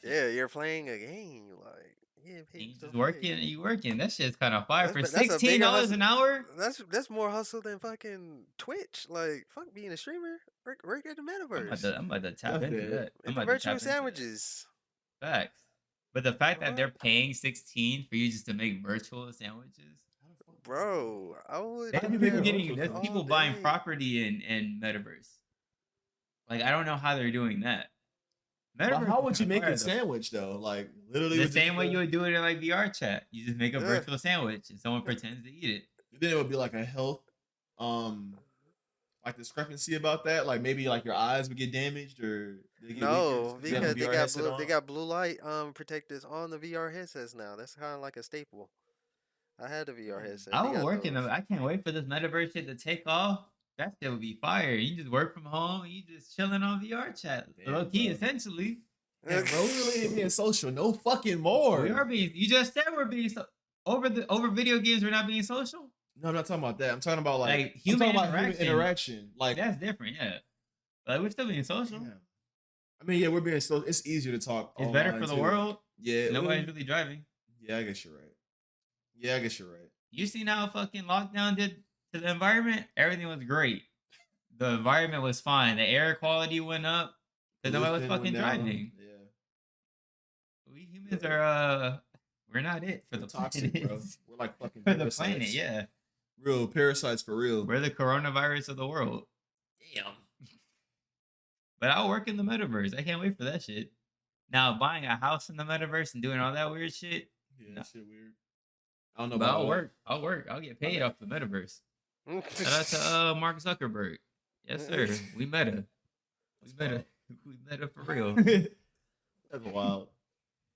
Yeah, you're playing a game. Like, you just working and you working. That shit's kind of fire. For $16 an hour? That's more hustle than fucking Twitch. Like, fuck being a streamer. Work at the metaverse. I'm about to tap into that. I'm the virtual sandwiches. Facts. But the fact that they're paying $16 for you just to make virtual sandwiches, bro, I would. There's people buying property in metaverse. Like I don't know how they're doing that. But how would you make a sandwich though? Like literally the same way you would do it in like VR chat. You just make a virtual sandwich and someone pretends to eat it. Then it would be like a health, like discrepancy about that. Like maybe like your eyes would get damaged or because they got blue light protectors on the VR headsets now. That's kind of like a staple. I had the VR headset. I will work in them. I can't wait for this metaverse shit to take off. That shit would be fire. You just work from home and you just chilling on VR chat. Low key, essentially. And bro, we really ain't being social. No fucking more. We are being. You just said we're being over video games. We're not being social. No, I'm not talking about that. I'm talking about Like I'm human talking about interaction. human interaction. Like that's different, yeah. Like we're still being social. Yeah. I mean, yeah, we're being so. It's easier to talk. It's better for the world. Yeah, nobody's really driving. Yeah, I guess you're right. Yeah, I guess you're right. You seen how fucking lockdown did to the environment? Everything was great. The environment was fine. The air quality went up because nobody was fucking driving. Yeah. We humans are we're not it for the toxic, planet. Bro. We're like fucking for the planet, yeah. Real parasites for real. We're the coronavirus of the world. Damn. But I'll work in the metaverse. I can't wait for that shit. Now buying a house in the metaverse and doing all that weird shit. Yeah, that shit weird. I don't know but about I'll work. I'll get paid off the metaverse. Shout out to Mark Zuckerberg. Yes, sir. We meta. We meta for real. That's wild.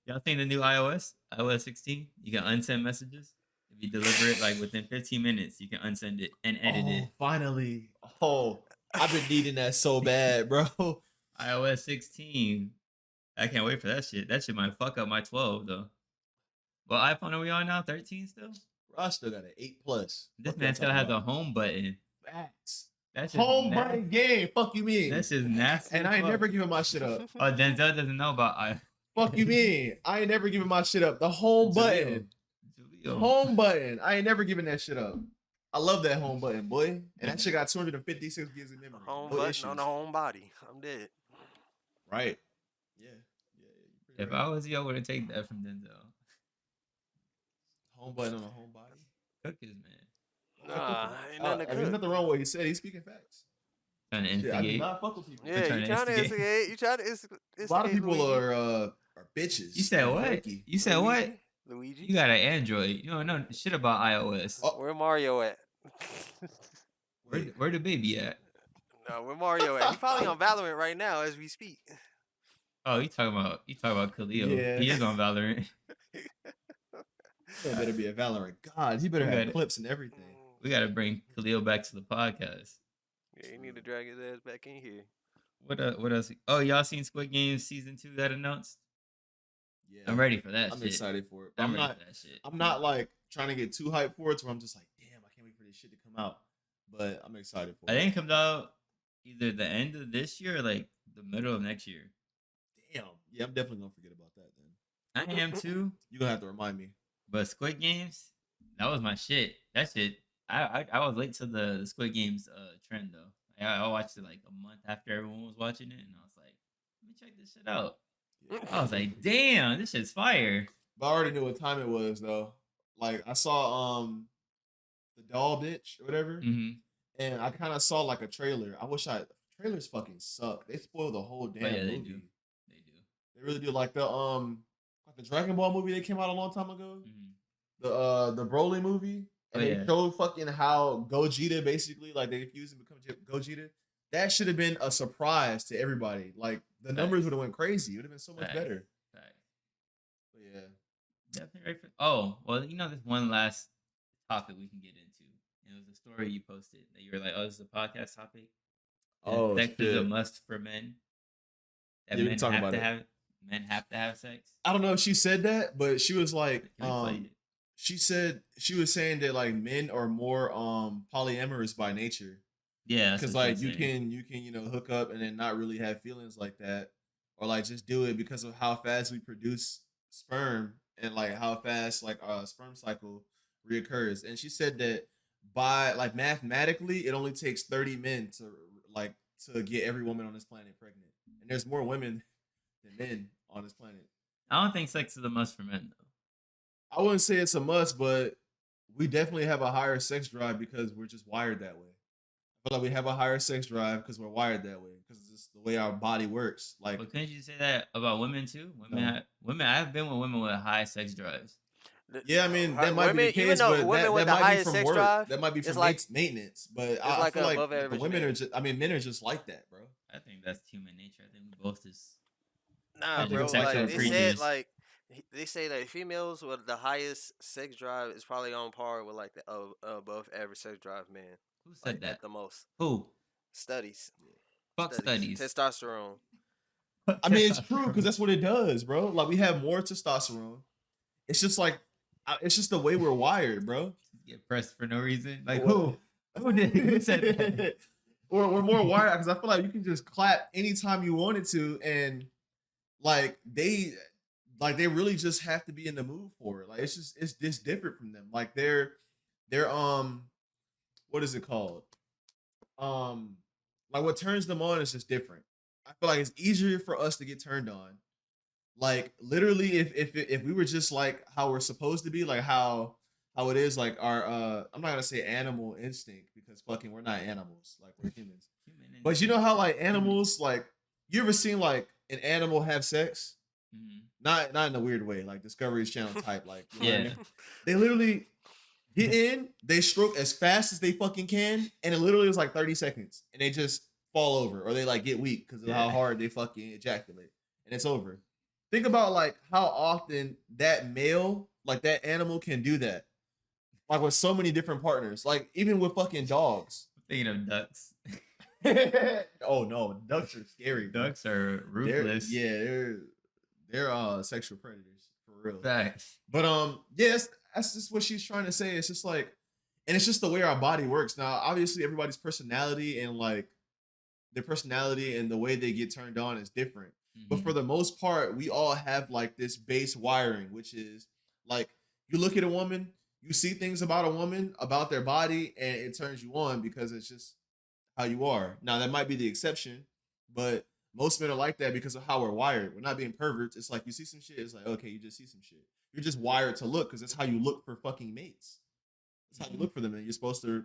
Y'all seen the new iOS? iOS 16? You can unsend messages. If you deliver it like within 15 minutes, you can unsend it and edit it. Finally. Oh, I've been needing that so bad, bro. iOS 16. I can't wait for that shit. That shit might fuck up my 12 though. What iPhone are we on now? 13 still? Bro, I still got an 8 Plus. This man still has a home button. Facts. That's home button game. Fuck you mean? That's just nasty. And I ain't never giving my shit up. Oh, Denzel doesn't know about I. Fuck you mean? I ain't never giving my shit up. The home button. Home button. I ain't never giving that shit up. I love that home button, boy. And that shit got 256 gigs of memory. Home button on the home body. I'm dead. Right. Yeah. If I was you, I wouldn't take that from Denzel. Home button on the home body. Cook his man. Ain't nothing to cook. There's nothing wrong with what he said. He's speaking facts. Trying to instigate. I do not fuck with people. Yeah, you trying to instigate. You trying to instigate. A lot of people are bitches. You said what? You said what? Luigi? You got an Android. You don't know shit about iOS. Where Mario at? Where the baby at? No, where Mario at? He's probably on Valorant right now as we speak. Oh, you talking about Khalil? Yeah. He is on Valorant. He better be a Valorant god. He better have clips and everything. We gotta bring Khalil back to the podcast. Yeah, you need to drag his ass back in here. What else? Oh, y'all seen Squid Game season 2 that announced? Yeah, I'm ready for that. I'm excited for it. I'm ready for that shit. I'm not like trying to get too hyped for it, where I'm just like, damn, I can't wait for this shit to come out. But I'm excited for it. I think it comes out either the end of this year or like the middle of next year. Damn. Yeah, I'm definitely gonna forget about that then. I am too. You're gonna have to remind me. But Squid Games, that was my shit. That shit. I was late to the Squid Games trend though. I watched it like a month after everyone was watching it, and I was like, let me check this shit out. Yeah. I was like, damn, this shit's fire. But I already knew what time it was though. Like I saw the doll bitch or whatever, and I kind of saw like a trailer. Trailers fucking suck. They spoil the whole damn movie. They do. They really do. Like the Dragon Ball movie that came out a long time ago. The Broly movie. And they showed fucking how Gogeta basically, like, they fused and become Gogeta. That should have been a surprise to everybody. Like, the numbers would have went crazy. It would have been so much better. But yeah. Definitely right for. Oh, well, you know, there's one last topic we can get into. It was a story you posted that you were like, oh, this is a podcast topic. Oh, sex is a must for men. That men have to have sex. I don't know if she said that, but she was like, she was saying that like men are more polyamorous by nature. Yeah, because like you can hook up and then not really have feelings like that, or like just do it because of how fast we produce sperm and like how fast like sperm cycle reoccurs. And she said that by like mathematically, it only takes 30 men to get every woman on this planet pregnant, and there's more women than men on this planet. I don't think sex is a must for men though. I wouldn't say it's a must, but we definitely have a higher sex drive because we're just wired that way. I feel like we have a higher sex drive because we're wired that way because it's just the way our body works. Like, but couldn't you say that about women too? I've been with women with high sex drives. Yeah, I mean that might be the case, but that might be from work. Drive, that might be from maintenance. But I feel like the women are just. I mean, men are just like that, bro. I think that's human nature. I think we both just. Nah, bro. Like, they said like. They say that females with the highest sex drive is probably on par with like the above average sex drive man. Who said that? The most. Who? Studies. Fuck studies. Testosterone. I mean, it's true because that's what it does, bro. Like we have more testosterone. It's just like, it's just the way we're wired, bro. get pressed for no reason. Like who? Who said that? We're more wired because I feel like you can just clap anytime you wanted to, and like they really just have to be in the mood for it. Like it's just different from them. Like they're what is it called? Like what turns them on is just different. I feel like it's easier for us to get turned on. Like literally, if we were just like how we're supposed to be, like how it is, like our I'm not gonna say animal instinct because fucking we're not animals, like we're humans. But you know how like animals, like you ever seen like an animal have sex? Mm-hmm. Not in a weird way, like Discovery's Channel type, like you know what I mean? They literally get in, they stroke as fast as they fucking can, and it literally was like 30 seconds, and they just fall over or they like get weak because of how hard they fucking ejaculate, and it's over. Think about like how often that male, like that animal, can do that, like with so many different partners, like even with fucking dogs. I'm thinking of ducks. Oh no, ducks are scary. Ducks are ruthless. They're sexual predators for real. Facts. But yes, that's just what she's trying to say. It's just like, and it's just the way our body works. Now, obviously, everybody's personality and like their personality and the way they get turned on is different. Mm-hmm. But for the most part, we all have like this base wiring, which is like you look at a woman, you see things about a woman, about their body, and it turns you on because it's just how you are. Now, that might be the exception, but most men are like that because of how we're wired. We're not being perverts. It's like you see some shit, it's like, okay, you just see some shit. You're just wired to look because that's how you look for fucking mates. That's how you look for them, and you're supposed to.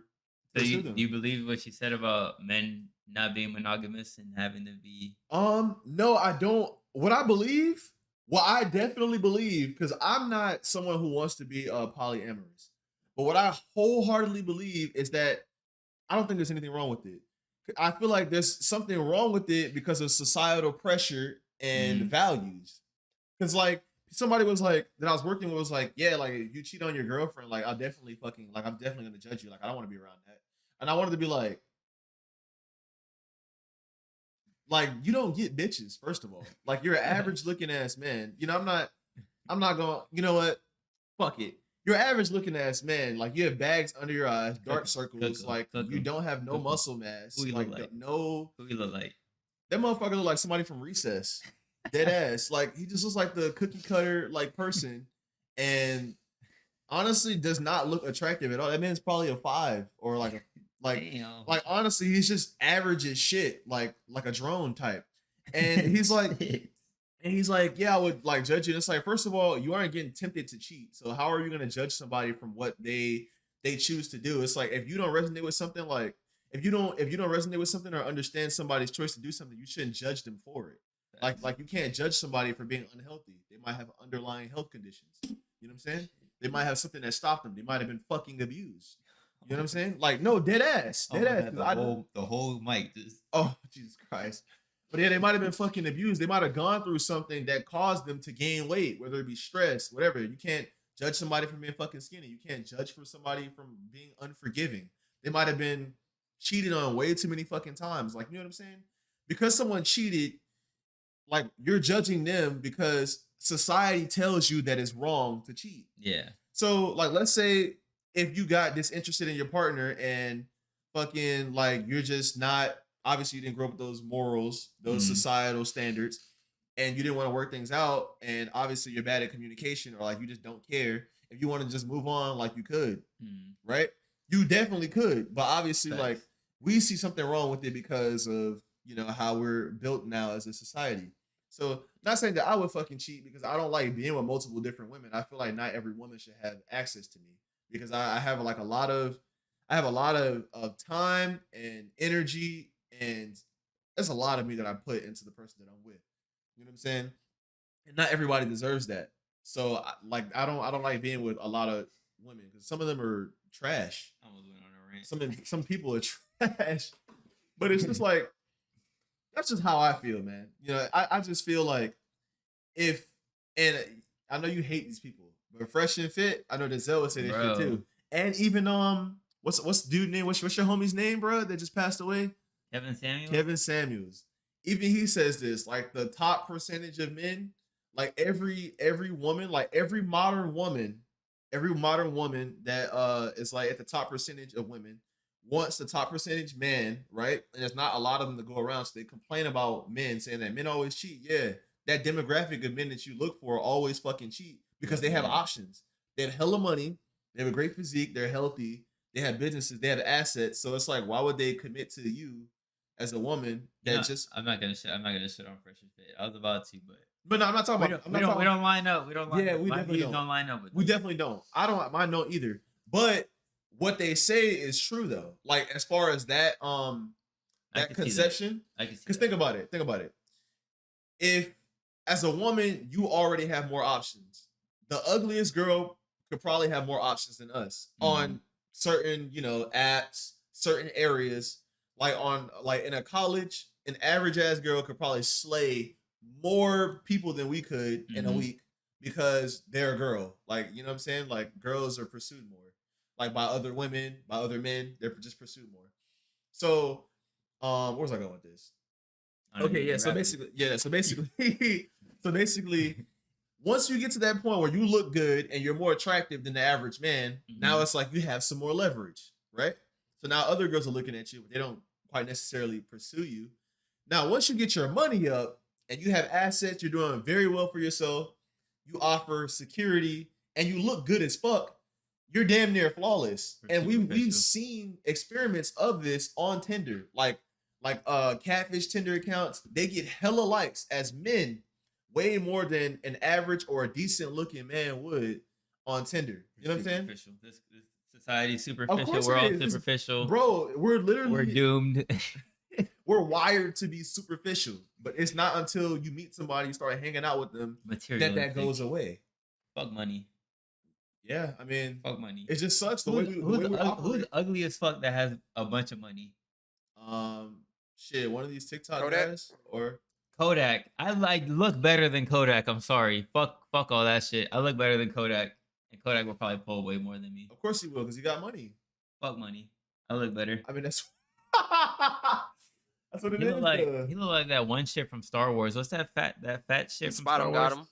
So do you believe what she said about men not being monogamous and having to be? No, I don't. What I definitely believe, because I'm not someone who wants to be polyamorous, but what I wholeheartedly believe is that I don't think there's anything wrong with it. I feel like there's something wrong with it because of societal pressure and values. Because like somebody was like that I was working with was like, yeah, like if you cheat on your girlfriend, like I'm definitely gonna judge you. Like I don't want to be around that. And I wanted to be like you don't get bitches, first of all. Like you're an average looking ass man. You know, I'm not going, you know what? Fuck it. You're average looking ass man. Like you have bags under your eyes, dark circles. You don't have no muscle mass. Who you look like? No. Who you look like? That motherfucker look like somebody from Recess. Dead ass. Like he just looks like the cookie cutter like person, and honestly does not look attractive at all. That man's probably a 5 or like honestly he's just average as shit, like a drone type. And he's like. And he's like, yeah, I would like judge you. And it's like, first of all, you aren't getting tempted to cheat. So how are you going to judge somebody from what they choose to do? It's like, if you don't resonate with something, like if you don't resonate with something or understand somebody's choice to do something, you shouldn't judge them for it. Like you can't judge somebody for being unhealthy. They might have underlying health conditions. You know what I'm saying? They might have something that stopped them. They might have been fucking abused. You know what I'm saying? Like, no, dead ass. The whole mic just. Oh, Jesus Christ. But yeah, they might have been fucking abused. They might have gone through something that caused them to gain weight, whether it be stress, whatever. You can't judge somebody from being fucking skinny. You can't judge for somebody from being unforgiving. They might have been cheated on way too many fucking times. Like, you know what I'm saying? Because someone cheated, like you're judging them because society tells you that it's wrong to cheat. Yeah. So like, let's say if you got disinterested in your partner and fucking like you're just not, obviously you didn't grow up with those morals, those societal standards, and you didn't want to work things out, and obviously you're bad at communication or like you just don't care. If you want to just move on, like you could, right? You definitely could, but obviously like we see something wrong with it because of, you know, how we're built now as a society. So not saying that I would fucking cheat because I don't like being with multiple different women. I feel like not every woman should have access to me because I have like a lot of time and energy. And there's a lot of me that I put into the person that I'm with. You know what I'm saying? And not everybody deserves that. So I don't like being with a lot of women because some of them are trash. I almost went on a rant. Some people are trash. But it's just like, that's just how I feel, man. You know, I just feel like and I know you hate these people, but Fresh and Fit, I know Denzel would say this shit too. And even what's the dude name? What's your homie's name, bro? That just passed away? Kevin Samuels. Even he says this, like the top percentage of men, like every woman, like every modern woman every modern woman that is like at the top percentage of women wants the top percentage man, right? And there's not a lot of them to go around, so they complain about men saying that men always cheat. Yeah, that demographic of men that you look for always fucking cheat because they have options. They have hella money. They have a great physique. They're healthy. They have businesses. They have assets. So it's like, why would they commit to you as a woman that just? I'm not gonna shit. I'm not gonna shit on Fresh's Fit. I was about to, But no, I'm not talking about. We don't line up. We don't line Yeah, up. we My definitely views don't line up with We them. definitely don't. I don't. Mine don't either. But what they say is true though. Like as far as that conception, because think about it. Think about it. If as a woman you already have more options, the ugliest girl could probably have more options than us on certain apps, certain areas. Like in a college, an average ass girl could probably slay more people than we could in a week because they're a girl. Like, you know what I'm saying? Like girls are pursued more. Like by other women, by other men, they're just pursued more. So, where's I going with this? Okay, yeah. So basically, once you get to that point where you look good and you're more attractive than the average man, now it's like you have some more leverage, right? So now other girls are looking at you, but they don't quite necessarily pursue you. Now, once you get your money up and you have assets, you're doing very well for yourself, you offer security, and you look good as fuck, you're damn near flawless. And we've seen experiments of this on Tinder. Like catfish Tinder accounts, they get hella likes as men, way more than an average or a decent looking man would on Tinder. You know what I'm saying? This society superficial. We're all superficial. Bro, we're doomed. We're wired to be superficial, but it's not until you meet somebody, you start hanging out with them, that goes away. Fuck money. Yeah, I mean, fuck money. It just sucks the who's ugly as fuck that has a bunch of money. Shit, one of these TikTok guys or Kodak. I look better than Kodak. I'm sorry. Fuck all that shit. I look better than Kodak, and Kodak will probably pull way more than me. Of course he will, because he got money. Fuck money. I look better. I mean, that's what it is. He look like that one shit from Star Wars. What's that fat shit from Star Wars? Got him.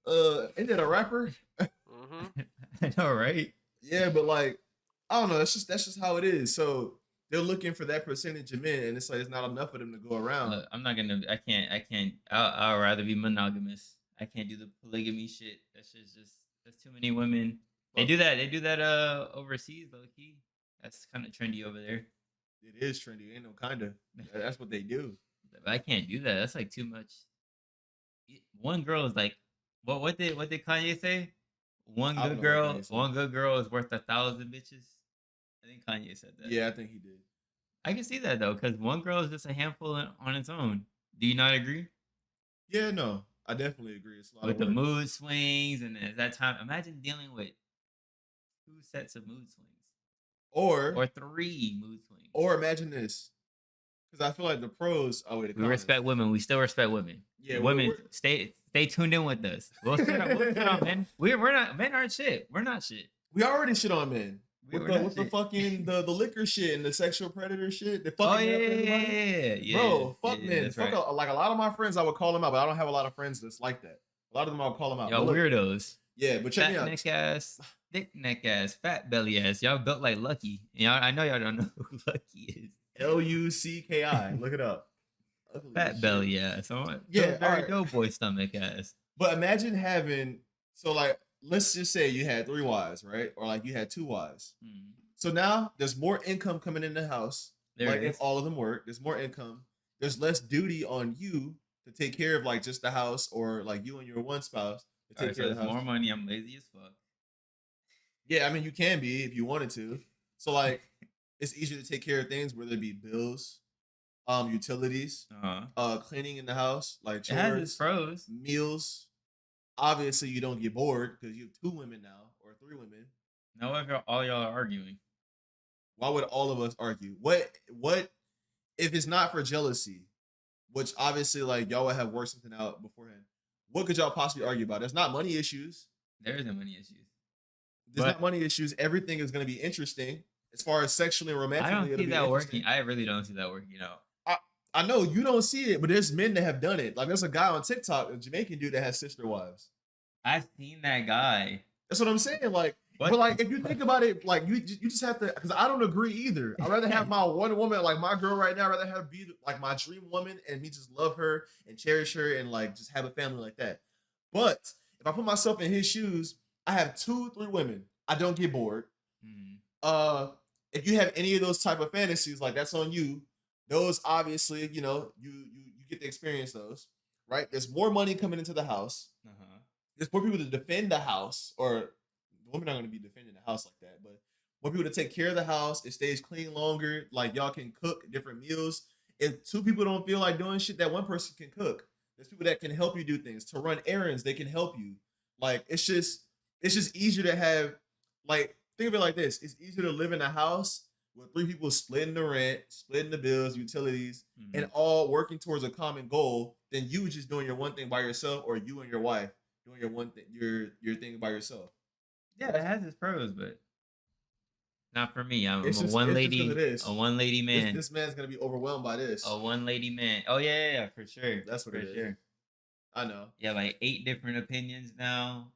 Isn't it a rapper? I know, right? Yeah, but like, I don't know. That's just how it is. So they're looking for that percentage of men, and it's like it's not enough of them to go around. Look, I'm not gonna. I can't. I'd rather be monogamous. I can't do the polygamy shit. That's too many women. They do that overseas, low key. That's kind of trendy over there. It is trendy. Ain't no kinda. That's what they do. But I can't do that. That's like too much. One girl is like, what did Kanye say? One good girl is worth 1,000 bitches. I think Kanye said that. Yeah, I think he did. I can see that though, because one girl is just a handful on its own. Do you not agree? Yeah, no, I definitely agree. It's a lot with the mood swings and at that time. Imagine dealing with 2 sets of mood swings, or 3 mood swings. Or imagine this, because I feel like the pros. We respect women. We still respect women. Yeah, women, stay tuned in with us. We'll shit on men. We're not men. Aren't shit. We're not shit. We already shit on men. With the fucking the liquor shit and the sexual predator shit. The fucking yeah. Bro, fuck men. Fuck right. Like a lot of my friends, I would call them out, but I don't have a lot of friends that's like that. A lot of them I would call them out. Y'all weirdos. Yeah, but check me out. Neck ass, thick neck ass, fat belly ass. Y'all built like Lucky. Y'all, I know y'all don't know who Lucky is. Lucki. Look it up. Fat belly ass. Yeah, very doughboy stomach ass. But imagine having let's just say you had 3 wives, right? Or like you had 2 wives. So now there's more income coming in the house. If all of them work, there's more income. There's less duty on you to take care of like just the house, or like you and your one spouse to take care of the house. More money. I'm lazy as fuck. Yeah, I mean you can be if you wanted to. So like it's easier to take care of things, whether it be bills, utilities, cleaning in the house, like chores, it has its pros. Meals. Obviously, you don't get bored because you have 2 women now, or 3 women. Now, what if all y'all are arguing? Why would all of us argue? What if it's not for jealousy, which obviously like y'all would have worked something out beforehand? What could y'all possibly argue about? There's not money issues. There isn't money issues. There's not money issues. Everything is going to be interesting as far as sexually and romantically. I don't see that working. I really don't see that working out. I know you don't see it, but there's men that have done it. Like there's a guy on TikTok, a Jamaican dude that has sister wives. I've seen that guy. That's what I'm saying. Like, what? But like if you think about it, like you just have to, because I don't agree either. I'd rather have my one woman, like my girl right now, I'd rather have be like my dream woman and me just love her and cherish her and like just have a family like that. But if I put myself in his shoes, I have 2-3 women. I don't get bored. If you have any of those type of fantasies, like that's on you. Those obviously, you know, you get to experience those, right? There's more money coming into the house. There's more people to defend the house, or the women are going to be defending the house like that, but more people to take care of the house. It stays clean longer. Like y'all can cook different meals. If 2 people don't feel like doing shit, that one person can cook. There's people that can help you do things. To run errands, they can help you. Like it's just easier to have, like, think of it like this. It's easier to live in a house with 3 people splitting the rent, splitting the bills, utilities, and all working towards a common goal than you just doing your one thing by yourself, or you and your wife doing your one thing, your thing by yourself. Yeah, it has its pros, but not for me. I'm a one lady man. This man's gonna be overwhelmed by this. A one lady man. Oh yeah, for sure. That's what it is. Sure. I know. Yeah, like 8 different opinions now.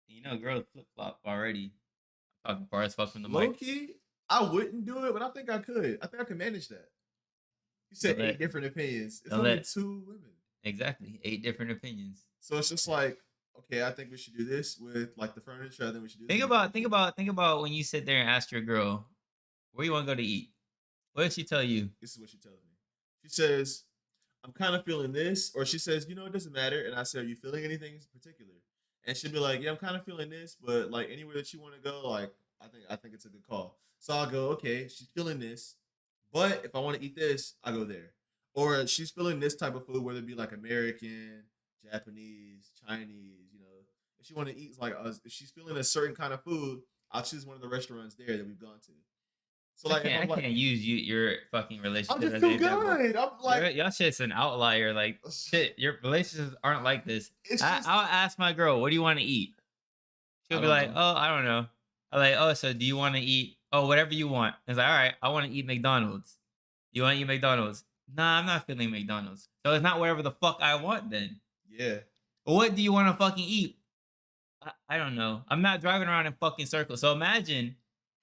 You know, girls flip flop already. I'm talking far as fuck from the mic. Low key, I wouldn't do it, but I think I could. I think I could manage that. You said 8 different opinions. It's only 2 women. Exactly, 8 different opinions. So it's just like, okay, I think we should do this with like the furniture. I think we should do. Think about when you sit there and ask your girl, where you want to go to eat. What does she tell you? This is what she tells me. She says, I'm kind of feeling this, or she says, you know, it doesn't matter. And I say, are you feeling anything in particular? And she'll be like, yeah, I'm kind of feeling this, but like anywhere that you want to go, like I think it's a good call. So I'll go, okay, she's feeling this, but if I want to eat this, I go there. Or she's feeling this type of food, whether it be like American, Japanese, Chinese, you know. If she want to eat like if she's feeling a certain kind of food, I'll choose one of the restaurants there that we've gone to. So like, I can't use your fucking relationship. I'm just too good. I'm like, y'all shit's an outlier. Like shit, your relationships aren't like this. I'll ask my girl, what do you want to eat? She'll be like, oh, I don't know. I'm like, oh, so do you want to eat? Oh, whatever you want. It's like, all right, I want to eat McDonald's. You want to eat McDonald's? Nah, I'm not feeling McDonald's. So it's not whatever the fuck I want then. Yeah. But what do you want to fucking eat? I don't know. I'm not driving around in fucking circles. So imagine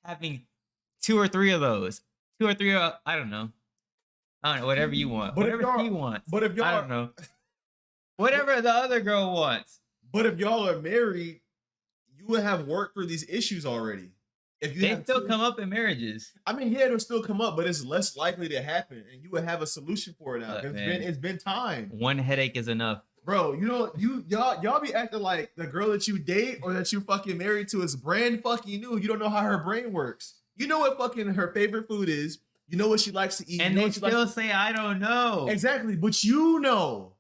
having 2 or 3 of those. 2 or 3 of, I don't know, whatever you want. But whatever he wants. But if y'all, I don't know. Whatever the other girl wants. But if y'all are married, you would have worked through these issues already. If you they still come up in marriages. I mean, yeah, it'll still come up, but it's less likely to happen, and you would have a solution for it now. It's been time. One headache is enough. Bro, y'all be acting like the girl that you date or that you fucking married to is brand fucking new. You don't know how her brain works. You know what fucking her favorite food is. You know what she likes to eat. And they still say, I don't know. Exactly, but you know.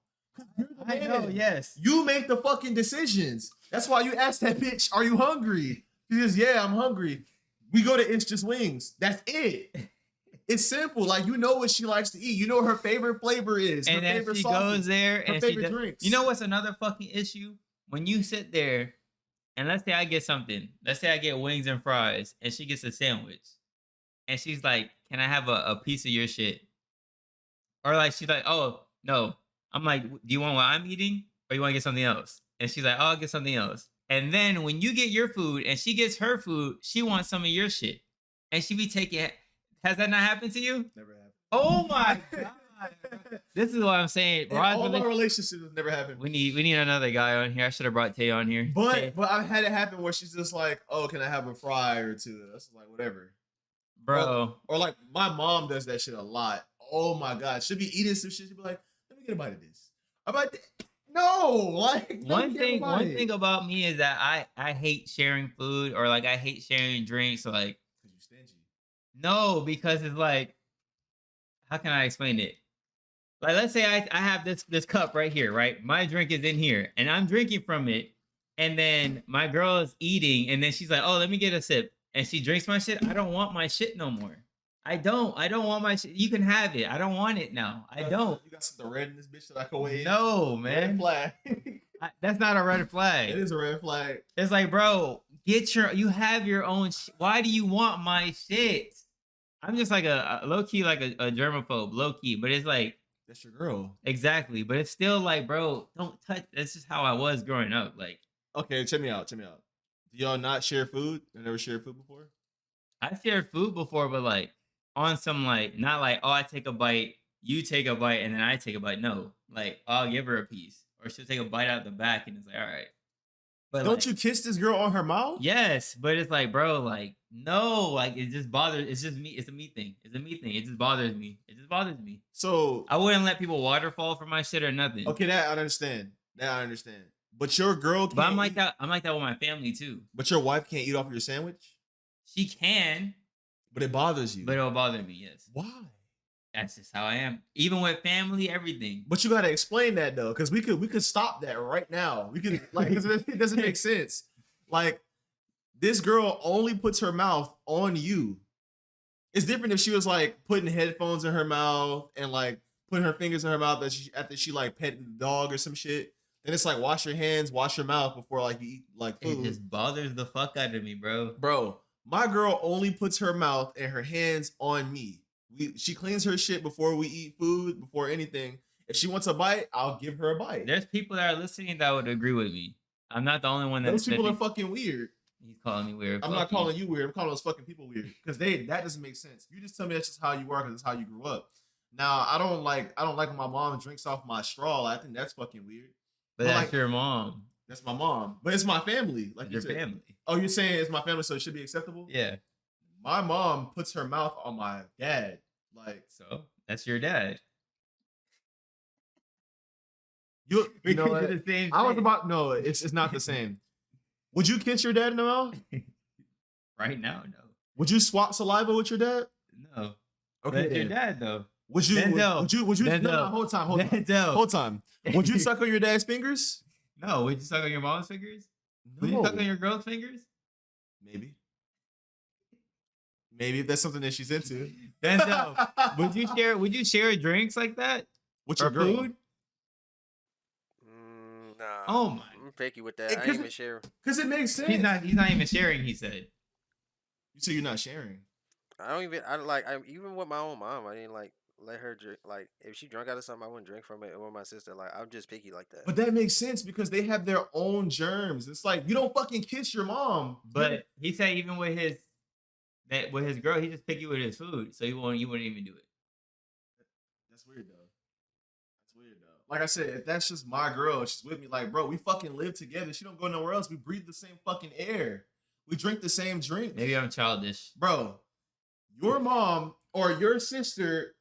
I know, yes. You make the fucking decisions. That's why you ask that bitch, are you hungry? She says, yeah, I'm hungry. We go to It's Just Wings. That's it. It's simple. Like, you know what she likes to eat. You know what her favorite flavor is. And then she goes there and she does. Drinks. You know what's another fucking issue? When you sit there and let's say I get something. Let's say I get wings and fries and she gets a sandwich. And she's like, can I have a piece of your shit? Or like, she's like, oh, no. I'm like, do you want what I'm eating? Or you want to get something else? And she's like, oh, I'll get something else. And then when you get your food and she gets her food, she wants some of your shit. And she be taking it. Has that not happened to you? Never happened. Oh my God. This is what I'm saying. All our relationships have never happened. We need another guy on here. I should have brought Tay on here. But I've had it happen where she's just like, oh, can I have a fry or two? That's like, whatever. Bro. Or like my mom does that shit a lot. Oh my God. She'll be eating some shit. She'll be like, let me get a bite of this. I'm like, no, like one thing about me is that I hate sharing food or like I hate sharing drinks. So like, because you're stingy. No, because it's like, how can I explain it? Like, let's say I have this cup right here, right? My drink is in here, and I'm drinking from it, and then my girl is eating, and then she's like, "Oh, let me get a sip," and she drinks my shit. I don't want my shit no more. I don't want my shit. You can have it. I don't want it now. I don't. You got something red in this bitch that I can wait. No, man. Red flag. That's not a red flag. It is a red flag. It's like, bro, you have your own why do you want my shit? I'm just like a low key, like a germaphobe, low key, but it's like That's your girl. Exactly, but it's still like, bro, don't touch. That's just how I was growing up. Like, okay, check me out. Check me out. Do y'all not share food? You never shared food before? I shared food before, but like on some like not like oh I take a bite, you take a bite, and then I take a bite. No, like I'll give her a piece, or she'll take a bite out the back, and it's like all right. But Don't like you kiss this girl on her mouth? yes, but it's like bro, like no, like it just bothers. It's just me. It's a me thing. It's a me thing. It just bothers me. It just bothers me. So I wouldn't let people waterfall for my shit or nothing. okay, that I understand. That I understand. But your girl can't. But I'm like eat, that. I'm like that with my family too. But your wife can't eat off your sandwich. She can, But it bothers you. but it'll bother me. Yes, Why? that's just how I am. Even with family, everything. But you gotta explain that though, because we could stop that right now. We could like 'cause it doesn't make sense. Like this girl only puts her mouth on you. It's different if she was like putting headphones in her mouth and like putting her fingers in her mouth after she like petting the dog or some shit. Then it's like wash your hands, wash your mouth before like you eat like food. It just bothers the fuck out of me, bro. Bro, my girl only puts her mouth and her hands on me. She cleans her shit before we eat food, before anything. If she wants a bite, I'll give her a bite. There's people that are listening that would agree with me. I'm not the only one that Those people are fucking weird. He's calling me weird. I'm not calling you weird. I'm calling those fucking people weird because that doesn't make sense. You just tell me that's just how you are because it's how you grew up. Now I don't like when my mom drinks off my straw. I think that's fucking weird. But that's like, your mom. That's my mom. But it's my family. Like your family. Oh, you're saying it's my family, so it should be acceptable? Yeah. My mom puts her mouth on my dad. Like so that's your dad. You know what? The same I was about no, it's not the same. Would you kiss your dad in the mouth? Right now, no. Would you swap saliva with your dad? No. Okay, that's your dad though. Would you? No, hold time. Would you suck on your dad's fingers? No. Would you suck on your mom's fingers? No. Would you suck on your girl's fingers? Maybe if that's something that she's into. Denzel, would you share drinks like that? With your girl? Food? Nah. Oh my. I'm picky with that. I ain't even share. Because it makes sense. He's not even sharing, he said. You say you're not sharing. Even with my own mom, I didn't like let her drink. Like if she drunk out of something, I wouldn't drink from it. Or my sister, like I'm just picky like that. But that makes sense because they have their own germs. It's like you don't fucking kiss your mom. But he said even with his girl, he just picky with his food, so you wouldn't even do it. That's weird though. Like I said, if that's just my girl, she's with me. Like, bro, we fucking live together. She don't go nowhere else. We breathe the same fucking air. We drink the same drink. Maybe I'm childish, bro. Your mom or your sister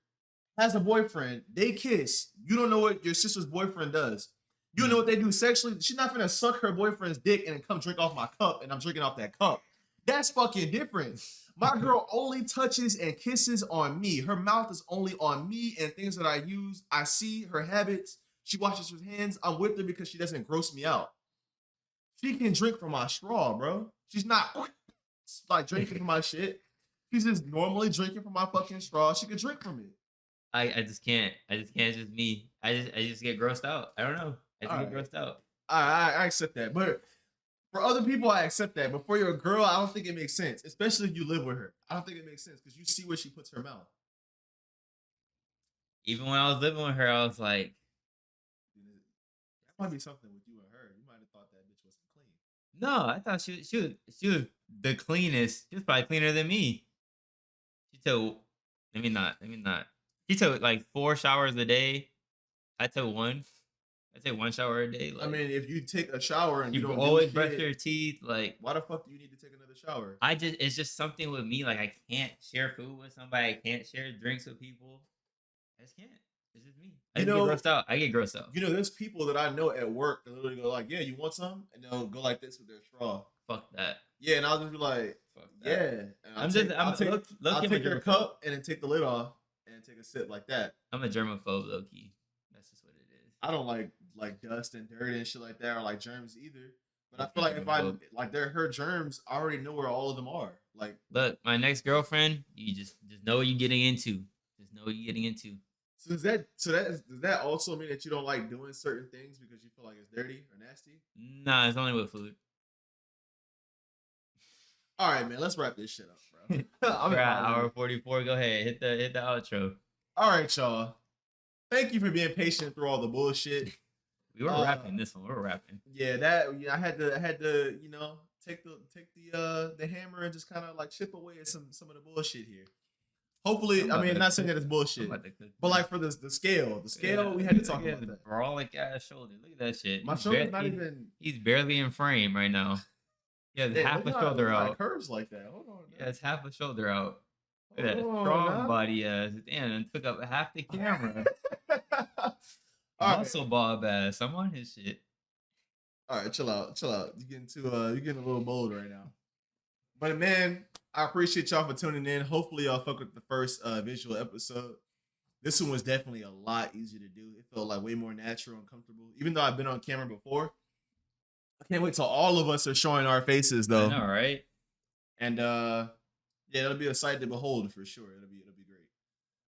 has a boyfriend. They kiss. You don't know what your sister's boyfriend does. You don't know what they do sexually. She's not gonna suck her boyfriend's dick and then come drink off my cup, and I'm drinking off that cup. That's fucking different. My girl only touches and kisses on me. Her mouth is only on me and things that I use. I see her habits. She washes her hands. I'm with her because she doesn't gross me out. She can drink from my straw, bro. She's not like drinking from my shit. She's just normally drinking from my fucking straw. She can drink from it. I just can't. It's just me. I just get grossed out. I don't know. I just get grossed out. I accept that. But for other people, I accept that. But for your girl, I don't think it makes sense. Especially if you live with her. I don't think it makes sense because you see where she puts her mouth. Even when I was living with her, I was like, that might be something with you and her. You might have thought that bitch wasn't clean. No, I thought she was the cleanest. She was probably cleaner than me. She took let me not. She took like 4 showers a day. I took one. I take 1 shower a day. Like, I mean, if you take a shower and you don't always brush your teeth, like why the fuck do you need to take another shower? It's just something with me. Like I can't share food with somebody. I can't share drinks with people. I just can't. It's just me. I get grossed out. I get grossed out. You know, there's people that I know at work that literally go like, "Yeah, you want some?" And they'll go like this with their straw. Fuck that. Yeah, and I'll just be like, "Fuck that." Yeah. I'll take your cup and then take the lid off and take a sip like that. I'm a germaphobe, low key. That's just what it is. I don't like dust and dirt and shit like that, or like germs either. But I feel like if I like they're her germs, I already know where all of them are. Like, look, my next girlfriend, you just know what you're getting into. Just know what you're getting into. So does that also mean that you don't like doing certain things because you feel like it's dirty or nasty? Nah, it's only with food. All right, man, let's wrap this shit up, bro. We're at hour 44. Go ahead, hit the outro. All right, y'all. thank you for being patient through all the bullshit. We were rapping this one. We were rapping. Yeah, I had to, you know, take the hammer and just kind of like chip away at some of the bullshit here. Hopefully, I mean, not saying that it's bullshit, but like for the scale, we had to talk about that. Brolic ass shoulder. Look at that shit. My shoulder's not even. He's barely in frame right now. Yeah, half a shoulder out. Curves like that. Hold on. Yeah, it's half a shoulder out. Look at that strong body ass. Damn, and took up half the camera. Muscle bob ass. I'm on his shit. All right, chill out. You're getting a little bold right now. But man, I appreciate y'all for tuning in. Hopefully y'all fuck with the first visual episode. This one was definitely a lot easier to do. It felt like way more natural and comfortable. Even though I've been on camera before. I can't wait till all of us are showing our faces though. I know, right? And yeah, it'll be a sight to behold for sure. It'll be great.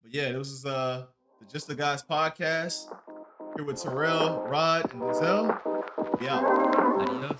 But yeah, this is the Just the Guys podcast. Here with Terrell, Rod, and Denzel. Yeah. Adios.